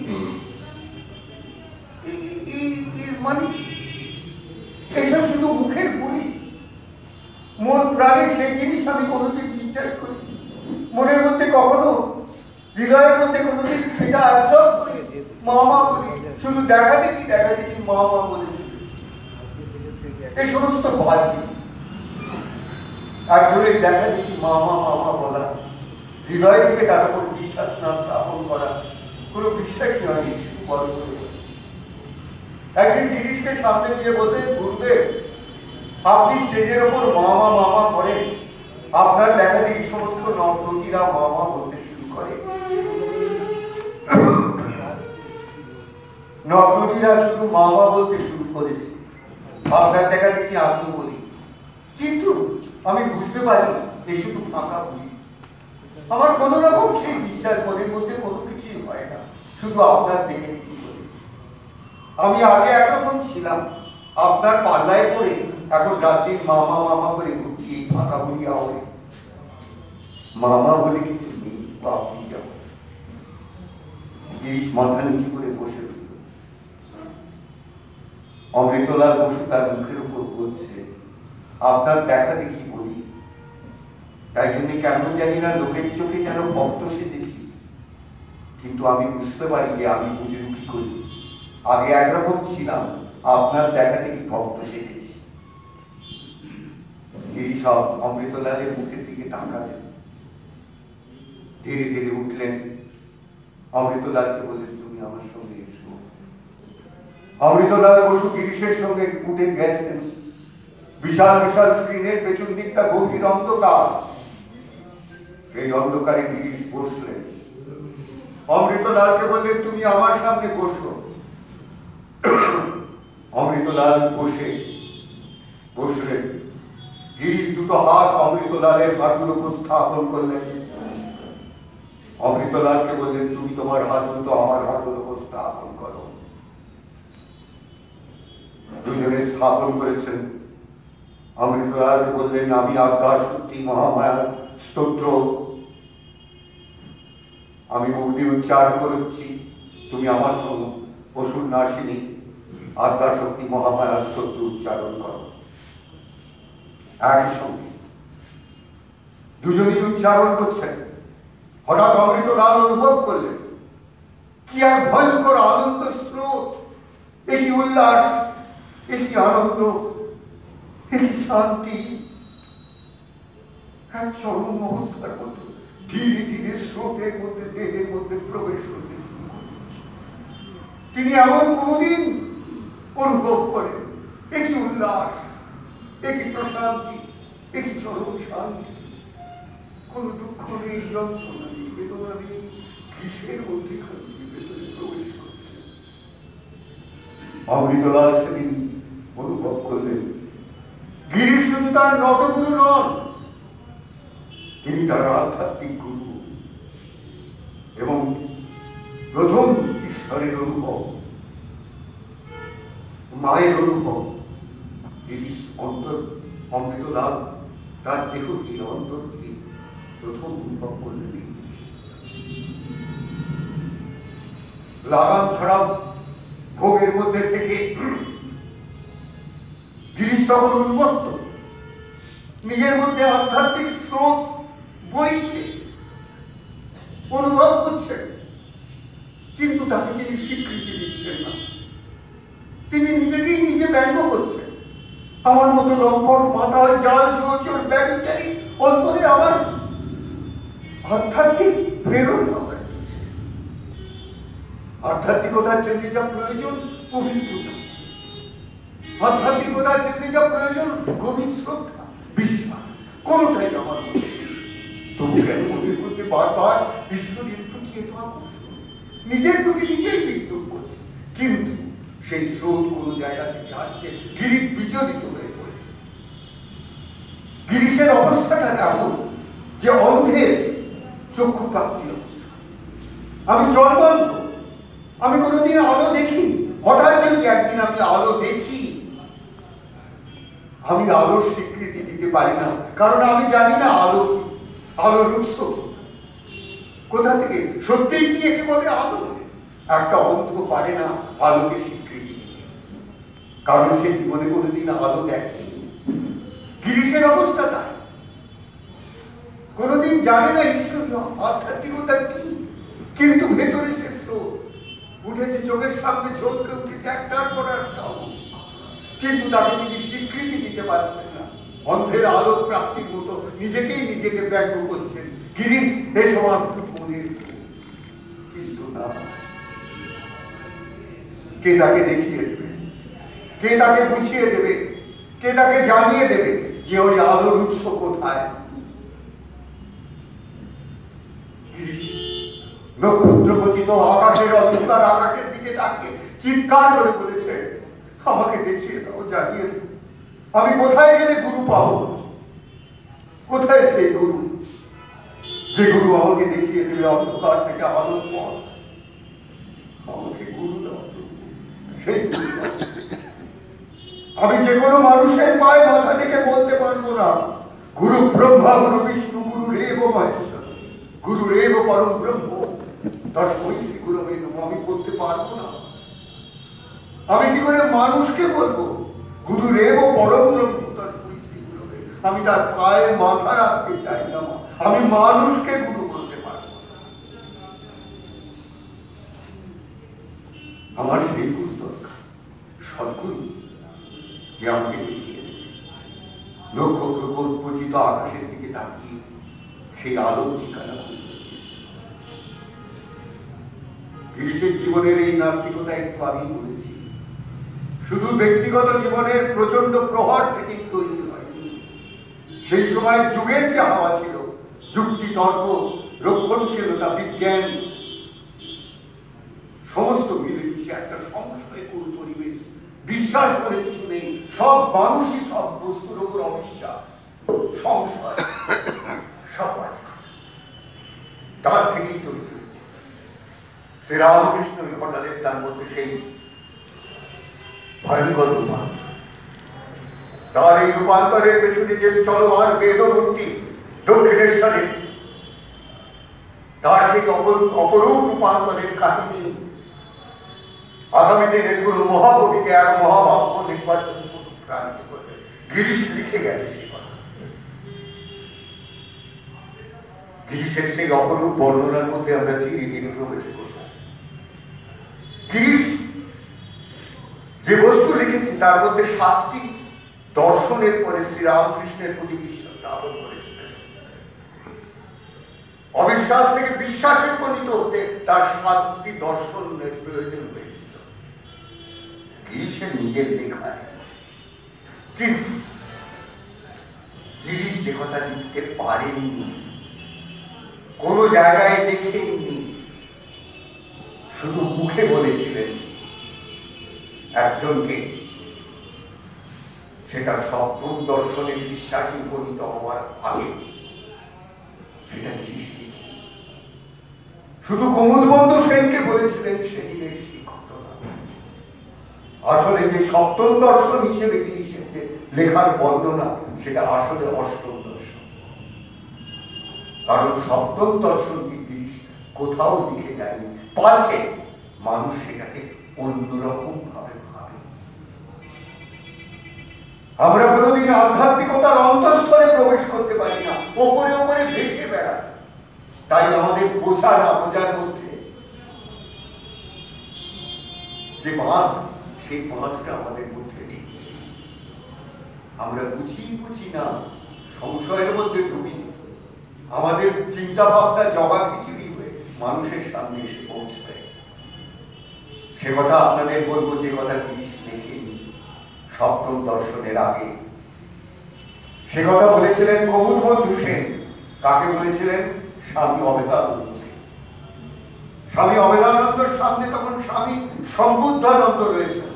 [SPEAKER 2] মানে এসব শুধু মুখের বলি, মন প্রাণে সেই জিনিস আমি কোনোদিন বিচার করি, মনের মধ্যে কখনো হৃদয়ের মধ্যে কোনোদিন সেটা অ্যাবজর্ব করে মা মা বলি, শুধু দেখা দেখি মা মা বলে এই সমস্ত বাজি। একজনের দেখা দেখি মা মা মামা বলা, হৃদয় থেকে তার উপর বিশ্বাস না স্থাপন করা, কোনো বিশ্বাসই হয়নি, শুধু বড় করে। একদিন গিরিশকে সামনে দিয়ে বললেন, গুরুদেব আপনি স্টেজের ওপর মামা মামা করেন, আপনার দেখা দেখি সমস্ত নর্তকীরা মামা বলতে শুরু করে, নর্তকীরা শুধু মামা বলতে শুরু করেছে, আপনার দেখা দেখি আমিও বলি, কিন্তু আমি বুঝতে পারি এ শুধু ফাঁকা বলি, আমার কোন রকম সেই বিশ্বাস মনের মধ্যে কোনো কিছুই হয় না, শুধু আপনার দেখে দেখি বলি। আমি আগে একরকম ছিলাম, আপনার পাল্লায় পড়ে এখন রাত্রি মামা মামা করে ঘুরছি, ফাঁকা বলিয়া হয়, মামা বলে কিছু নেই, আপনি যাব। গিরিশ মাথা নিচু করে বসে রইল। অমৃতলাল বসু তার মুখের উপর বলছে, আপনার দেখা দেখি বলি, তাই জন্য কেন জানি না লোকের চোখে যেন ভক্ত সেজেছি, কিন্তু আমি বুঝতে পারি যে আমি বুঝে কি করি, আগে একরকম ছিলাম, আপনার দেখা দেখি ভক্ত সেজেছি। গিরিশ অমৃতলালের মুখের দিকে তাকালেন, ধীরে ধীরে উঠলেন, অমৃতলালকে বললেন, তুমি আমার সঙ্গে এসো। অমৃতলাল বসু গিরিশের সঙ্গে উঠে গেছেন। বিশাল বিশাল স্ক্রিনের পেছন দিকটা গভীর অন্ধকার, সেই অন্ধকারে গিরিশ বসলেন। অমৃতলালকে বললেন, তুমি আমার সামনে বসো। অমৃতলাল বসলেন। গিরিশ দুটো হাত অমৃতলালের হাঁটুর উপর স্থাপন করলেন। অমৃতলালকে বললেন, তুমি তোমার হাত দুটো আমার হাঁটুর উপর স্থাপন করো। দুজনে স্থাপন করেছেন। অমৃতলালকে বললেন, আমি আজ্ঞা শক্তি মহামায়ার স্তোত্র আমি মুখ দিয়ে উচ্চারণ করছি, তুমি আমার সঙ্গে অসুর নাশিনী আজ্ঞা শক্তি মহামায়ার স্তোত্র উচ্চারণ করো। একই সঙ্গে দুজনেই উচ্চারণ করছেন। হঠাৎ অমৃতলাল অনুভব করলেন, কি এক ভয়ঙ্কর আনন্দ স্রোত, এটি উল্লাস, এটি আনন্দ, এটি শান্তি, এক চরম অবস্থার মতো ধীরে ধীরে স্রোতের মধ্যে দেহের মধ্যে প্রবেশ করতে শুরু করলেন। তিনি এমন কোনদিন অনুভব করেন একই উল্লাস, একই প্রশান্তি, একই চরম শান্তি। কোন দুঃখ নেই, যন্ত্রণা নেই, বেদনা নেই, কিসের মধ্যেখান দিয়ে ভেতরে প্রবেশ করছে। অমৃতলাল সেদিন অনুভব করলেন গিরিশ শুধু তার নটগুরু নন, তিনি তার আধ্যাত্মিক গুরু এবং প্রথম ঈশ্বরের অনুভব, মায়ের অনুভব। গিরিশ অন্তর অমৃতলাল তার দেহ দিয়ে অন্তর দিয়ে প্রথম অনুভব করলেন। লাগাম ছাড়া ভোগের মধ্যে থেকে গিরিশ তখন উন্মত্ত, নিজের মধ্যে আধ্যাত্মিক স্রোত বইছে, অনুভব করছেন, কিন্তু তাকে তিনি স্বীকৃতি দিচ্ছেন না। তিনি নিজেকেই নিজে ব্যঙ্গ করছেন, আমার মতো লম্পট মাতাল জাল জোর ব্যবচারী অন্তরে আমার আধ্যাত্মিক প্রেরণা হয়েছে। আধ্যাত্মিকতার জন্য যা প্রয়োজন পবিত্রতা, আধ্যাত্মিকতার জন্য যা প্রয়োজন গভীর শ্রদ্ধা, বিশ্বাস, কোনটাই আমার মধ্যে। তবু কেন মনের মধ্যে বারবার ঈশ্বরের প্রতি এত আকর্ষণ, নিজের প্রতি নিজেই বিদ্রুপ করছে, কিন্তু সেই স্রোত কোন জায়গা থেকে আসছে, গিরিশ বিচলিত হয়ে পড়েছে। গিরিশের অবস্থাটা এমন যে অন্ধের চক্ষু প্রাপ্তির অবস্থা। আমি জন্মান্ধ, আমি কোনোদিন আলো দেখি, হঠাৎ যদি একদিন আমি আলো দেখি, আমি আলোর স্বীকৃতি দিতে পারি না, কারণ আমি জানি না আলো কি, আলোর উৎস কোথা থেকে। সত্যিই কি একে বলে আলো? একটা অন্ধ পারে না আলোকে স্বীকৃতি দিতে, কারণ সে জীবনে কোনোদিন আলো দেখে। গিরিশের অবস্থা তাই, কোনোদিন জানে না ঈশ্বরীয় আধ্যাত্মিকতা কি, কিন্তু ভেতরে সে স্রোত উঠেছে, চোখের সামনে ঝলকে উঠেছে একটার পর একটা, কিন্তু তাকে তিনি স্বীকৃতি দিতে পারছেন না। অন্ধের আলো প্রাপ্তির মতো নিজেকেই নিজেকে ব্যঙ্গ করছেন। গিরিশ এ সমান মনের, কিন্তু না, কে তাকে দেখিয়ে দেবে, কে তাকে বুঝিয়ে দেবে, কে তাকে জানিয়ে দেবে যে ওই আলোর উৎস কোথায়? গিরিশ নক্ষত্র খচিত আকাশের অন্ধকার আকাশের দিকে তাকিয়ে চিৎকার করে বলেছে, আমাকে দেখিয়ে দাও, জানিয়ে দাও, আমি কোথায় গেলে গুরু পাবো? কোথায় সেই গুরু, যে গুরু আমাকে দেখিয়ে দেবে অন্ধকার থেকে আলোর পথ? আমাকে গুরু দাও, সেই গুরু দাও। আমি যে কোনো মানুষের পায়ে মাথা থেকে বলতে পারবো না গুরু ব্রহ্মা, গুরু বিষ্ণু, গুরু রেব মহেশ্বর, গুরু রেব পরম ব্রহ্ম তস্মৈ শ্রী গুরবে নমঃ। আমি বলতে পারবো না। আমি কি করে মানুষকে বলবো গুরু রেব পরম ব্রহ্ম তস্মৈ শ্রী গুরবে? আমি তার পায়ে মাথা রাখতে চাই না, আমি মানুষকে গুরু বলতে পারবো না। আমার সেই গুরু দরকার, সদ্গুরু, যে আমাকে দেখিয়ে দেবে নক্ষত্র কল্পিত আকাশের দিকে তাকিয়ে সেই আলোর ঠিকানা খুঁজে। গিরিশের জীবনের এই নাস্তিকতা একটু আগেই বলেছি, শুধু ব্যক্তিগত জীবনের প্রচন্ড প্রহার থেকেই তৈরি হয়নি। সেই সময় যুগের যে হাওয়া ছিল, যুক্তি, তর্ক, রক্ষণশীলতা, বিজ্ঞান, সমস্ত মিলেমিশে একটা সংশয়কর পরিবেশ। বিশ্বাস করে কিছু নেই, সব মানুষই সব বস্তুর উপর অবিশ্বাস, সংশয়, সমাজ তার থেকেই তৈরি হয়েছে। শ্রীরামকৃষ্ণ ঘটালেন তার মধ্যে সেই ভয়ঙ্কর রূপান্তর। তার এই রূপান্তরের পেছনে যে চলমান বেদমূর্তি দক্ষিণেশ্বরে, তার সেই অপরূপ রূপান্তরের কাহিনী আগামী দিনের কোনো মহাকবিকে এক মহাভাগ্য নির্বাচন প্রাণিত করবে। গিরিশ লিখে গেছে সেই কথা। গিরিশের সেই অপরূপ বর্ণনার মধ্যে আমরা ধীরে ধীরে প্রবেশ করব। গিরিশ যে বস্তু লিখেছে তার মধ্যে 7টি দর্শনের পরে শ্রীরামকৃষ্ণের প্রতি বিশ্বাস স্থাপন করেছিলেন। অবিশ্বাস থেকে বিশ্বাসে উপনীত হতে তার 7টি দর্শনের প্রয়োজন হয়েছিল। গিরিশের নিজের লেখায়, কিন্তু গিরিশ যে কথা লিখতে পারেননি, কোন জায়গায় দেখেননি, শুধু মুখে বলেছিলেন একজনকে সেটা সপ্তম দর্শনে বিশ্বাসী উপনীত হওয়ার আগে সেটা গিরিশ শুধু কুমুদবন্ধু সেনকে বলেছিলেন সেদিনের সেই ঘটনা। আসলে যে সপ্তম দর্শন হিসেবে গিরিশের যে লেখার বর্ণনা, সেটা আসলে অষ্টম দর্শন। কারণ সপ্তম দর্শনটি গিরিশ কোথাও লিখে যায়নি, পাছে মানুষ সেটাকে অন্যরকম ভাবে ভাবে। আমরা কোনোদিন আধ্যাত্মিকতার অন্তঃস্থলে প্রবেশ করতে পারি না, ওপরে ওপরে ভেসে বেড়াই। তাই আমাদের বোঝা না বোঝার মধ্যে যে বাঁধ, সেই বাঁধটা আমাদের মধ্যে নেই। আমরা বুঝি না, সংশয়ের মধ্যে ডুবি, আমাদের চিন্তা ভাবনা জবা খিচুড়ি হয়ে মানুষের সামনে এসে পৌঁছবে। সে কথা আপনাদের বলবো যে কথা গিরিশ লেখেনি সপ্তম দর্শনের আগে। সে কথা বলেছিলেন কুমুদবন্ধু সেন। কাকে বলেছিলেন? স্বামী অভেদানন্দকে। স্বামী অভেদানন্দের সামনে তখন স্বামী সম্বুদ্ধানন্দ রয়েছেন।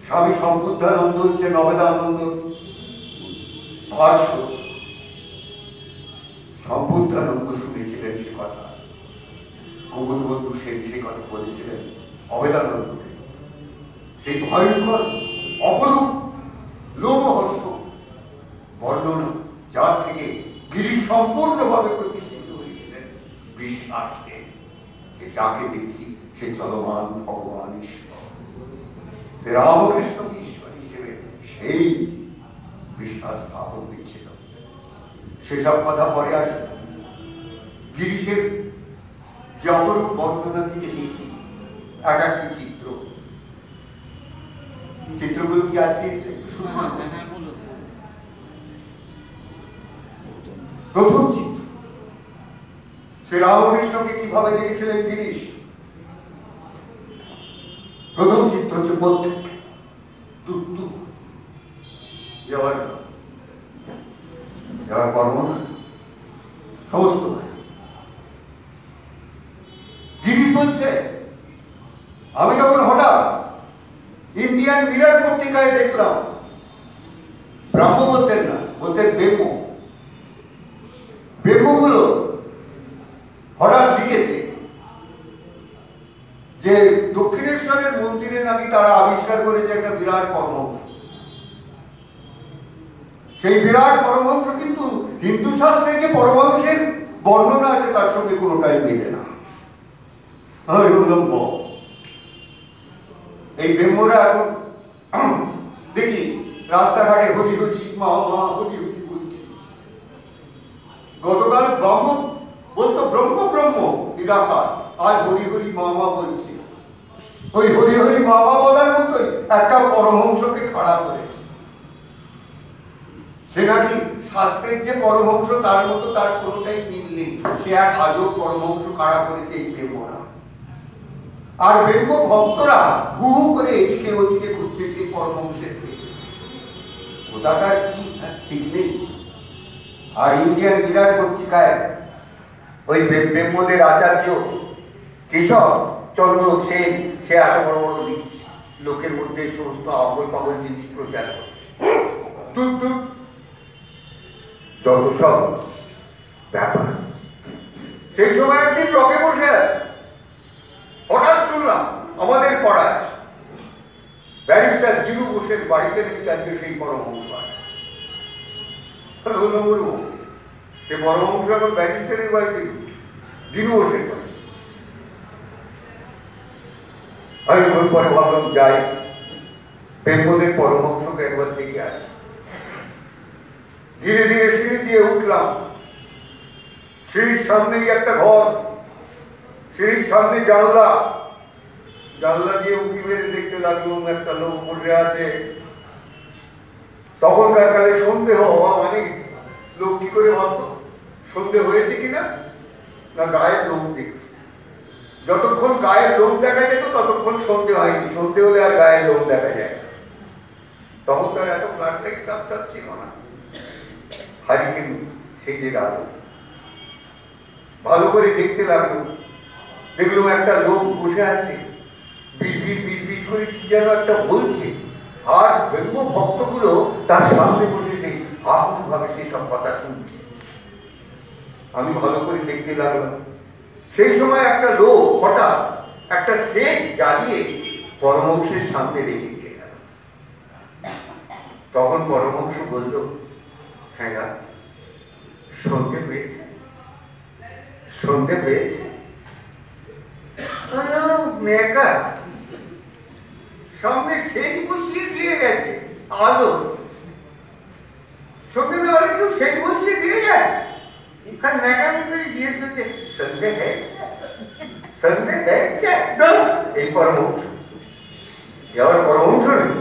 [SPEAKER 2] স্বামী সম্বুদ্ধানন্দ হচ্ছেন অভেদানন্দ পার্শ্ব। সম্বুদ্ধানন্দ শুনেছিলেন সে কথা, কুমুদবন্ধু সেন সে কথা বলেছিলেন অভেদানন্দকে। সেই ভয়ঙ্কর অপরূপ লোমহর্ষ বর্ণনা, যার থেকে গিরিশ সম্পূর্ণভাবে প্রতিষ্ঠিত হয়েছিলেন বিশ্বাসে যে যাকে দেখছি সে চলমান ভগবান ঈশ্বর, সে রামকৃষ্ণকে ঈশ্বর হিসেবে সেই বিশ্বাস স্থাপন দিচ্ছিল। সেসব কথা পরে আসবে। গিরিশের যে অপরূপ বর্ণনা থেকে দেখি এক একটি চিত্রগুলো কি আজকে প্রথম চিত্র, শ্রী রামকৃষ্ণকে কিভাবে দেখেছিলেন গিরিশ। প্রথম চিত্র হচ্ছে প্রত্যেক যাওয়ার কর্ম সমস্ত গিরিশ বলছে, আমি যখন হঠাৎ ইন্ডিয়ান মিরর পত্রিকায় দেখলাম, ব্রাহ্ম বলতেন না, বলতেন বেমগুলো হঠাৎ লিখেছে যে দক্ষিণেশ্বরের মন্দিরে নাকি তারা আবিষ্কার করেছে একটা বিরাট পরমহংস। সেই বিরাট পরমহংস কিন্তু হিন্দু শাস্ত্রে যে পরমহংসের বর্ণনা আছে তার সঙ্গে কোনোটাই মেলে না। আমি বললাম এই ব্রহ্মরা এখন দেখি রাস্তাঘাটে হরি হরি মা মা হরি হরি বলছি। গতকাল ব্রহ্ম বলতো ব্রহ্ম ব্রহ্ম নিরাকার, আজ হরি হরি মা মা বলছি। ওই হরি হরি মা মা বলার মতোই একটা পরমহংসকে খাড়া করেছে। সে নাকি শাস্ত্রের যে পরমহংস তার মতো তার কোনোটাই মিল নেই। সে এক আজব পরমহংস খাড়া করেছে এই ব্রহ্মরা। আর ব্রহ্ম ভক্তরা হু হু করে এদিকে ওদিকে ঘুরছে সেই পরমহংসের পেছনে। কোথাকার কি ঠিক নেই। আর ইন্ডিয়ান বিরাট পত্রিকায় ওই ব্রহ্মদের আচার্য কেশব চন্দ্র সেন সে এত বড় বড় লিখছে, লোকের মধ্যে সমস্ত আগল পাগল জিনিস প্রচার করছে। যত সব ব্যাপার। সেই সময় একদিন রকে বসে আছে, হঠাৎ শুনলাম আমাদের পাড়ায় ব্যারিস্টার দিনু ঘোষের বাড়িতে নাকি আজকে সেই পরমহংস আছে। সে পরমহংস এখন ব্যারিস্টারের বাড়িতে দিনু ঘোষের বাড়ি। আমি পরে ভাবলাম যাই বেঙ্গলের পরমহংসকে একবার দেখে আসি। ধীরে ধীরে সিঁড়ি দিয়ে উঠলাম। সিঁড়ির সামনেই একটা ঘর, সিঁড়ির সামনে জানলা। জানলা দিয়ে উঁকি মেরে দেখতে লাগলাম একটা লোক বসে আছে। তখনকার কালে সন্দেহ হওয়া মানে লোক কি করে ভাবত সন্দেহ হয়েছে কিনা, না গায়ের লোক দেখছে। যতক্ষণ গায়ের লোম দেখা যেত ততক্ষণ সন্ধে হয়নি, সন্ধে হলে আর গায়ের লোম দেখা যায় না। তখন তার এত ফ্লাড লাইট চাপ ছিল না, হারিকেন সেই যে আলো। ভালো করে দেখতে লাগলো, দেখলাম একটা লোক বসে আছে, বিড় করে কি যেন একটা বলছে, আর ব্রহ্ম ভক্তগুলো তার সামনে বসে সেই আকুল ভাবে সেই সব কথা শুনছে। আমি ভালো করে দেখতে লাগলাম, সেই সময় একটা লোক হঠাৎ একটা সেজ জ্বালিয়ে পরমহংসের সামনে রেখে দিয়ে গেল। তখন পরমহংস বলল, হ্যাঁ না, সন্ধে হয়েছে, সন্ধে হয়েছে। মেকা সামনে সেজ বসিয়ে দিয়ে গেছে আলো, সন্ধে হলে কেউ সেজ বসিয়ে দিয়ে যায়? আর ন্যাকামি করে জিজ্ঞেস করছে, সন্ধে হয়েছে, সন্ধে হয়েছে। এই পরমহংস, যাওয়ার পরমহংস নেই,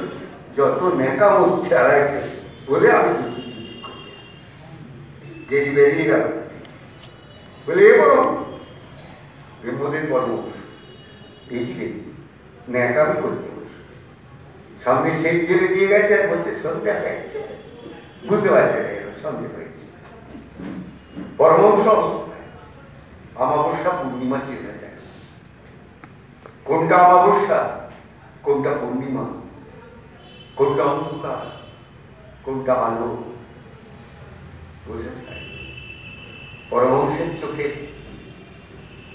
[SPEAKER 2] যত ন্যাকা মুখ খেলাইছে বলে আমি গেরি বেরিয়ে গেল। বলে এ বড় ব্রহ্মদেব পরমহংস এদিকে ন্যাকামি করছে, সামনে সেই জেলে দিয়ে গেছে আর বলছে সন্ধে হয়েছে। বুঝতে পারছে না সন্ধে হয়েছে। পরমহংস অমাবস্যা পূর্ণিমা চেনা যায়, কোনটা অমাবস্যা কোনটা পূর্ণিমা, কোনটা অন্ধকার কোনটা আলো বুঝেছে। পরমহংসের চোখে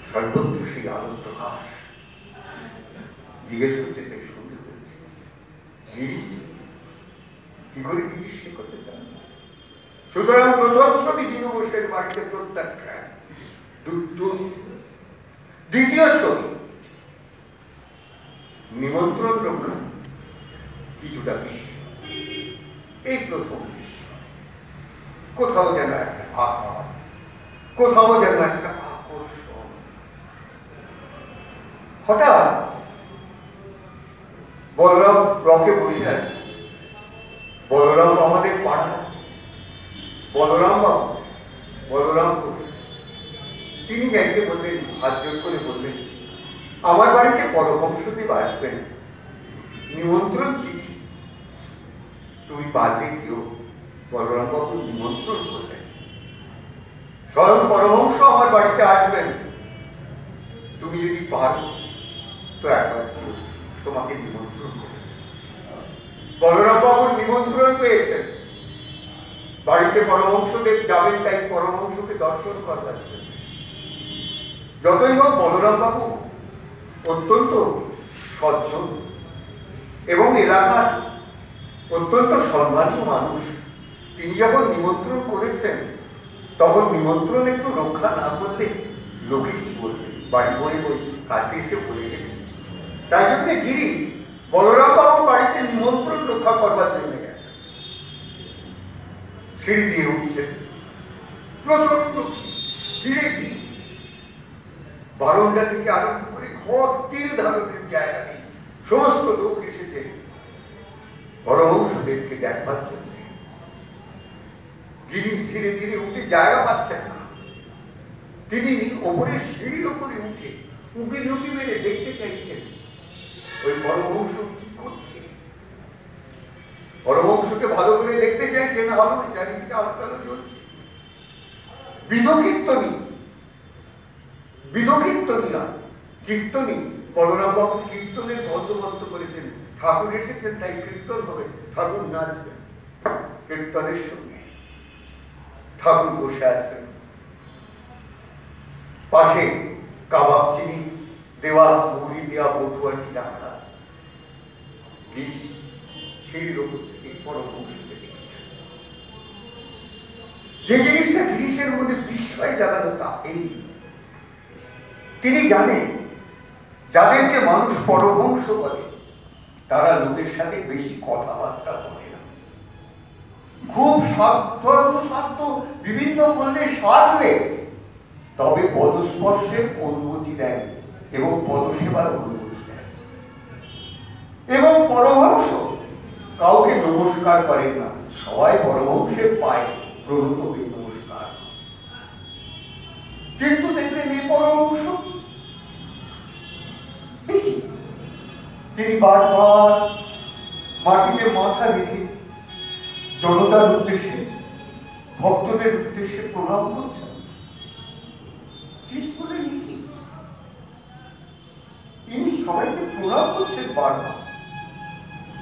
[SPEAKER 2] সর্বত্র সেই আলো প্রকাশ। জিজ্ঞেস করছে সেই সন্ধে হয়েছে, গিরিশ কি করে গিরিশ সে করতে চান? সুতরাং প্রথম ছবি দিনবসের বাড়িতে প্রত্যাখ্যান, দ্বিতীয় ছবি নিমন্ত্রণ রক্ষা, কিছুটা বিশ্ব, এই প্রথম বিশ্ব। কোথাও যেন একটা আঘাত, কোথাও যেন একটা আকর্ষণ। হঠাৎ বলরাম রকে বসে আছে। বলরাম আমাদের পাড়া, বলরাম বাবু, বলরাম ঘোষ। তিনি যাইতে বললেন, হাত জোর করে বললেন, আমার বাড়িতে পরমহংসদেব আসবেন, নিমন্ত্রণ চিঠি, তুমি পারলে যেও। বলরাম বাবু নিমন্ত্রণ করলেন, স্বয়ং পরমহংস আমার বাড়িতে আসবেন, তুমি যদি পারো তো একবার যেও, তোমাকে নিমন্ত্রণ করবেন। বলরাম বাবুর নিমন্ত্রণ পেয়েছেন, বাড়িতে পরমহংসদেব যাবেন, তাই পরমহংসকে দর্শন করবার জন্য। যতই হোক বলরাম বাবু অত্যন্ত সজ্জন এবং এলাকার অত্যন্ত সম্মানীয় মানুষ। তিনি যখন নিমন্ত্রণ করেছেন তখন নিমন্ত্রণ একটু রক্ষা না করলে লোকে কি বলবে, বাড়ি বই বই কাছে এসে বলে গেছে। তাই জন্য গিরিশ বলরাম বাবুর বাড়িতে নিমন্ত্রণ রক্ষা করবার জন্য গেছে। সিঁড়ি দিয়ে উঠছে, প্রচন্ড ধীরে ধীরে, বারান্দা থেকে আরম্ভ করে ঘর তিল ধারণের জায়গা নেই, সমস্ত লোক এসেছে পরমহংসদেবকে দেখবার জন্য। গিরিশ ধীরে ধীরে উঠে জায়গা পাচ্ছেন না, তিনি ওপরের সিঁড়ির ওপরে উঠে উঁকি ঝুঁকি মেরে দেখতে চাইছেন ওই পরমহংস কি করছে। পরমহংসকে ভালো করে দেখতে চাইছেন, আলো চারিদিকে আলো টালো জ্বলছে। বিধকীর্তনী কীর্তনী বলরাম বাবু কীর্তনের বন্দোবস্ত করেছেন। ঠাকুর এসেছেন তাই কীর্তন হবে, ঠাকুর নাচবেন। কীর্তনের সঙ্গে ঠাকুর বসে আছেন, পাশে কাবাব চিনি দেওয়া, মুড়ি দেওয়া বটুয়াটি রাখা। গিরিশ সিঁড়ির ওপর থেকে পরমহংসকে দেখেছেন। যে জিনিসটা গিরিশের মধ্যে বিস্ময় জাগালো তা এই, তিনি জানেন যাদেরকে মানুষ পরমহংস বলে তারা লোকের সাথে বেশি কথাবার্তা বলে না, খুব সাধ্য বিভিন্ন বললে সারলে, তবে পদস্পর্শের অনুমতি দেন এবং পদসেবার অনুমতি দেন। এবং পরমহংস কাউকে নমস্কার করেন না, সবাই পরমহংসের পায়ে প্রণত হয়ে নমস্কার। কিন্তু দেখলেন এই পরমহংস তিনি বারবার মাটিতে মাথা রেখে জনতার উদ্দেশ্যে, ভক্তদের উদ্দেশ্যে প্রণাম করছেন। তিনি সবাইকে প্রণাম করছেন, বারবার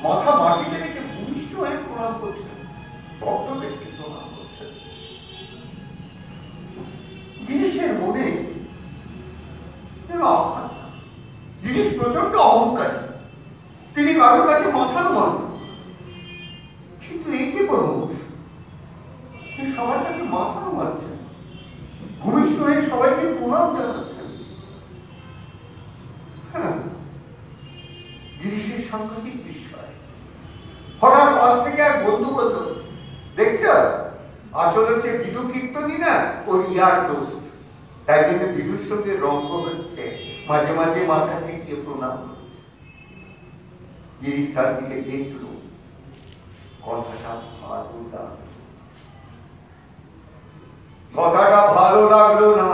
[SPEAKER 2] মাথা মাটিতে রেখে ভূমিষ্ঠ হয়ে প্রণাম করছেন, ভক্তদেরকে প্রণাম করছেন। গিরিশের মনে আঘাত। গিরিশ প্রচন্ড অহংকারী, তিনি কারোর কাছে মাথা নমান। কিন্তু এই কি পরমহংস, যে সবার কাছে মাথা নামাচ্ছেন, ভূমিষ্ঠ হয়ে সবাইকে প্রণাম জানাচ্ছেন। হ্যাঁ, গিরিশের সাংঘাতিক বিষয়। হঠাৎ পাশ থেকে এক বন্ধু বলল, দেখছ আসলে হচ্ছে বিদু কীর্তনী না, ওর ইয়ার দোস্ত, তাই জন্য বিদুর সঙ্গে রঙ্গ হচ্ছে, মাঝে মাঝে মাথা ঠেকিয়ে প্রণাম করছে। গিরিশ তার দিকে দেখল, কথাটা ভালো লাগলো না।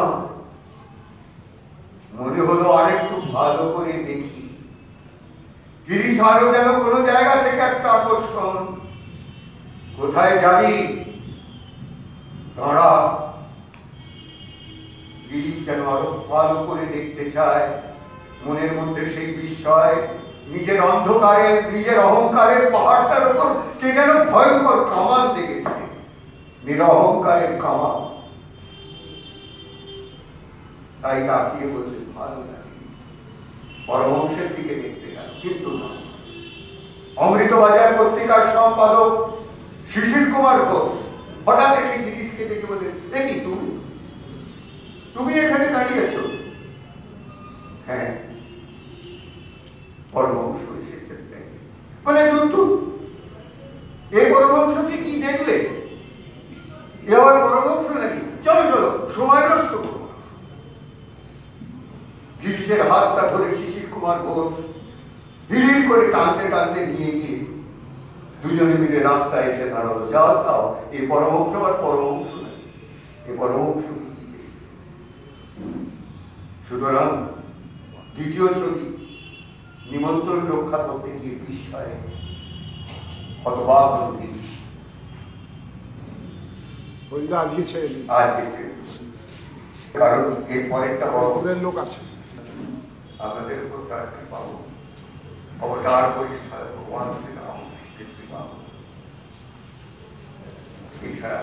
[SPEAKER 2] মনে হলো আরেকটু ভালো করে দেখি। গিরিশ আরো যেন কোনো জায়গা থেকে একটা আকর্ষণ। কোথায় যাবি? দাঁড়া। গিরিশ যেন আরো ভালো করে দেখতে চায়। মনের মধ্যে সেই বিস্ময়, নিজের অন্ধকারে, নিজের অহংকারের পাহাড়টার উপর কে যেন ভয়ঙ্কর কামান দেখেছে, নিরহংকারের কামান। তাই তাকিয়ে বলতে ভালো লাগে, পরমহংসের দিকে দেখতে গেল। কিন্তু না, অমৃতবাজার পত্রিকার সম্পাদক শিশির কুমার ঘোষ হঠাৎ এসে গিরিশকে দেখে বলে, দেখি তুমি এখানে দাঁড়িয়েছ? হ্যাঁ, পরমহংস এসেছেন। বলে দুধ, এই পরমহংসকে কি দেখবে? এ আবার পরমহংস নাকি? চলো চলো, সময় নষ্ট করো। গিরিশের হাতটা ধরে শিশির কুমার ঘোষ ধীরে করে টানতে টানতে নিয়ে গিয়ে দুজনে মিলে রাস্তায় এসে দাঁড়ালো। যাও, এই পরমহংস আর পরমহংস নাকি, এই পরমহংস। সুতরাং দ্বিতীয় ছবি, নিমন্ত্রণ রক্ষা করতে গিয়ে বিস্ময়ে হতবাক হল গিরিশ।
[SPEAKER 3] আজকে ছেড়ে দিন,
[SPEAKER 2] কারণ এর পরেরটা বড়
[SPEAKER 3] লোক আছে,
[SPEAKER 2] আপনাদের উপর চাকরি পাবো, অবতার পরিষ্কার ভগবান শ্রীরাম কীর্তি পাবো। এছাড়া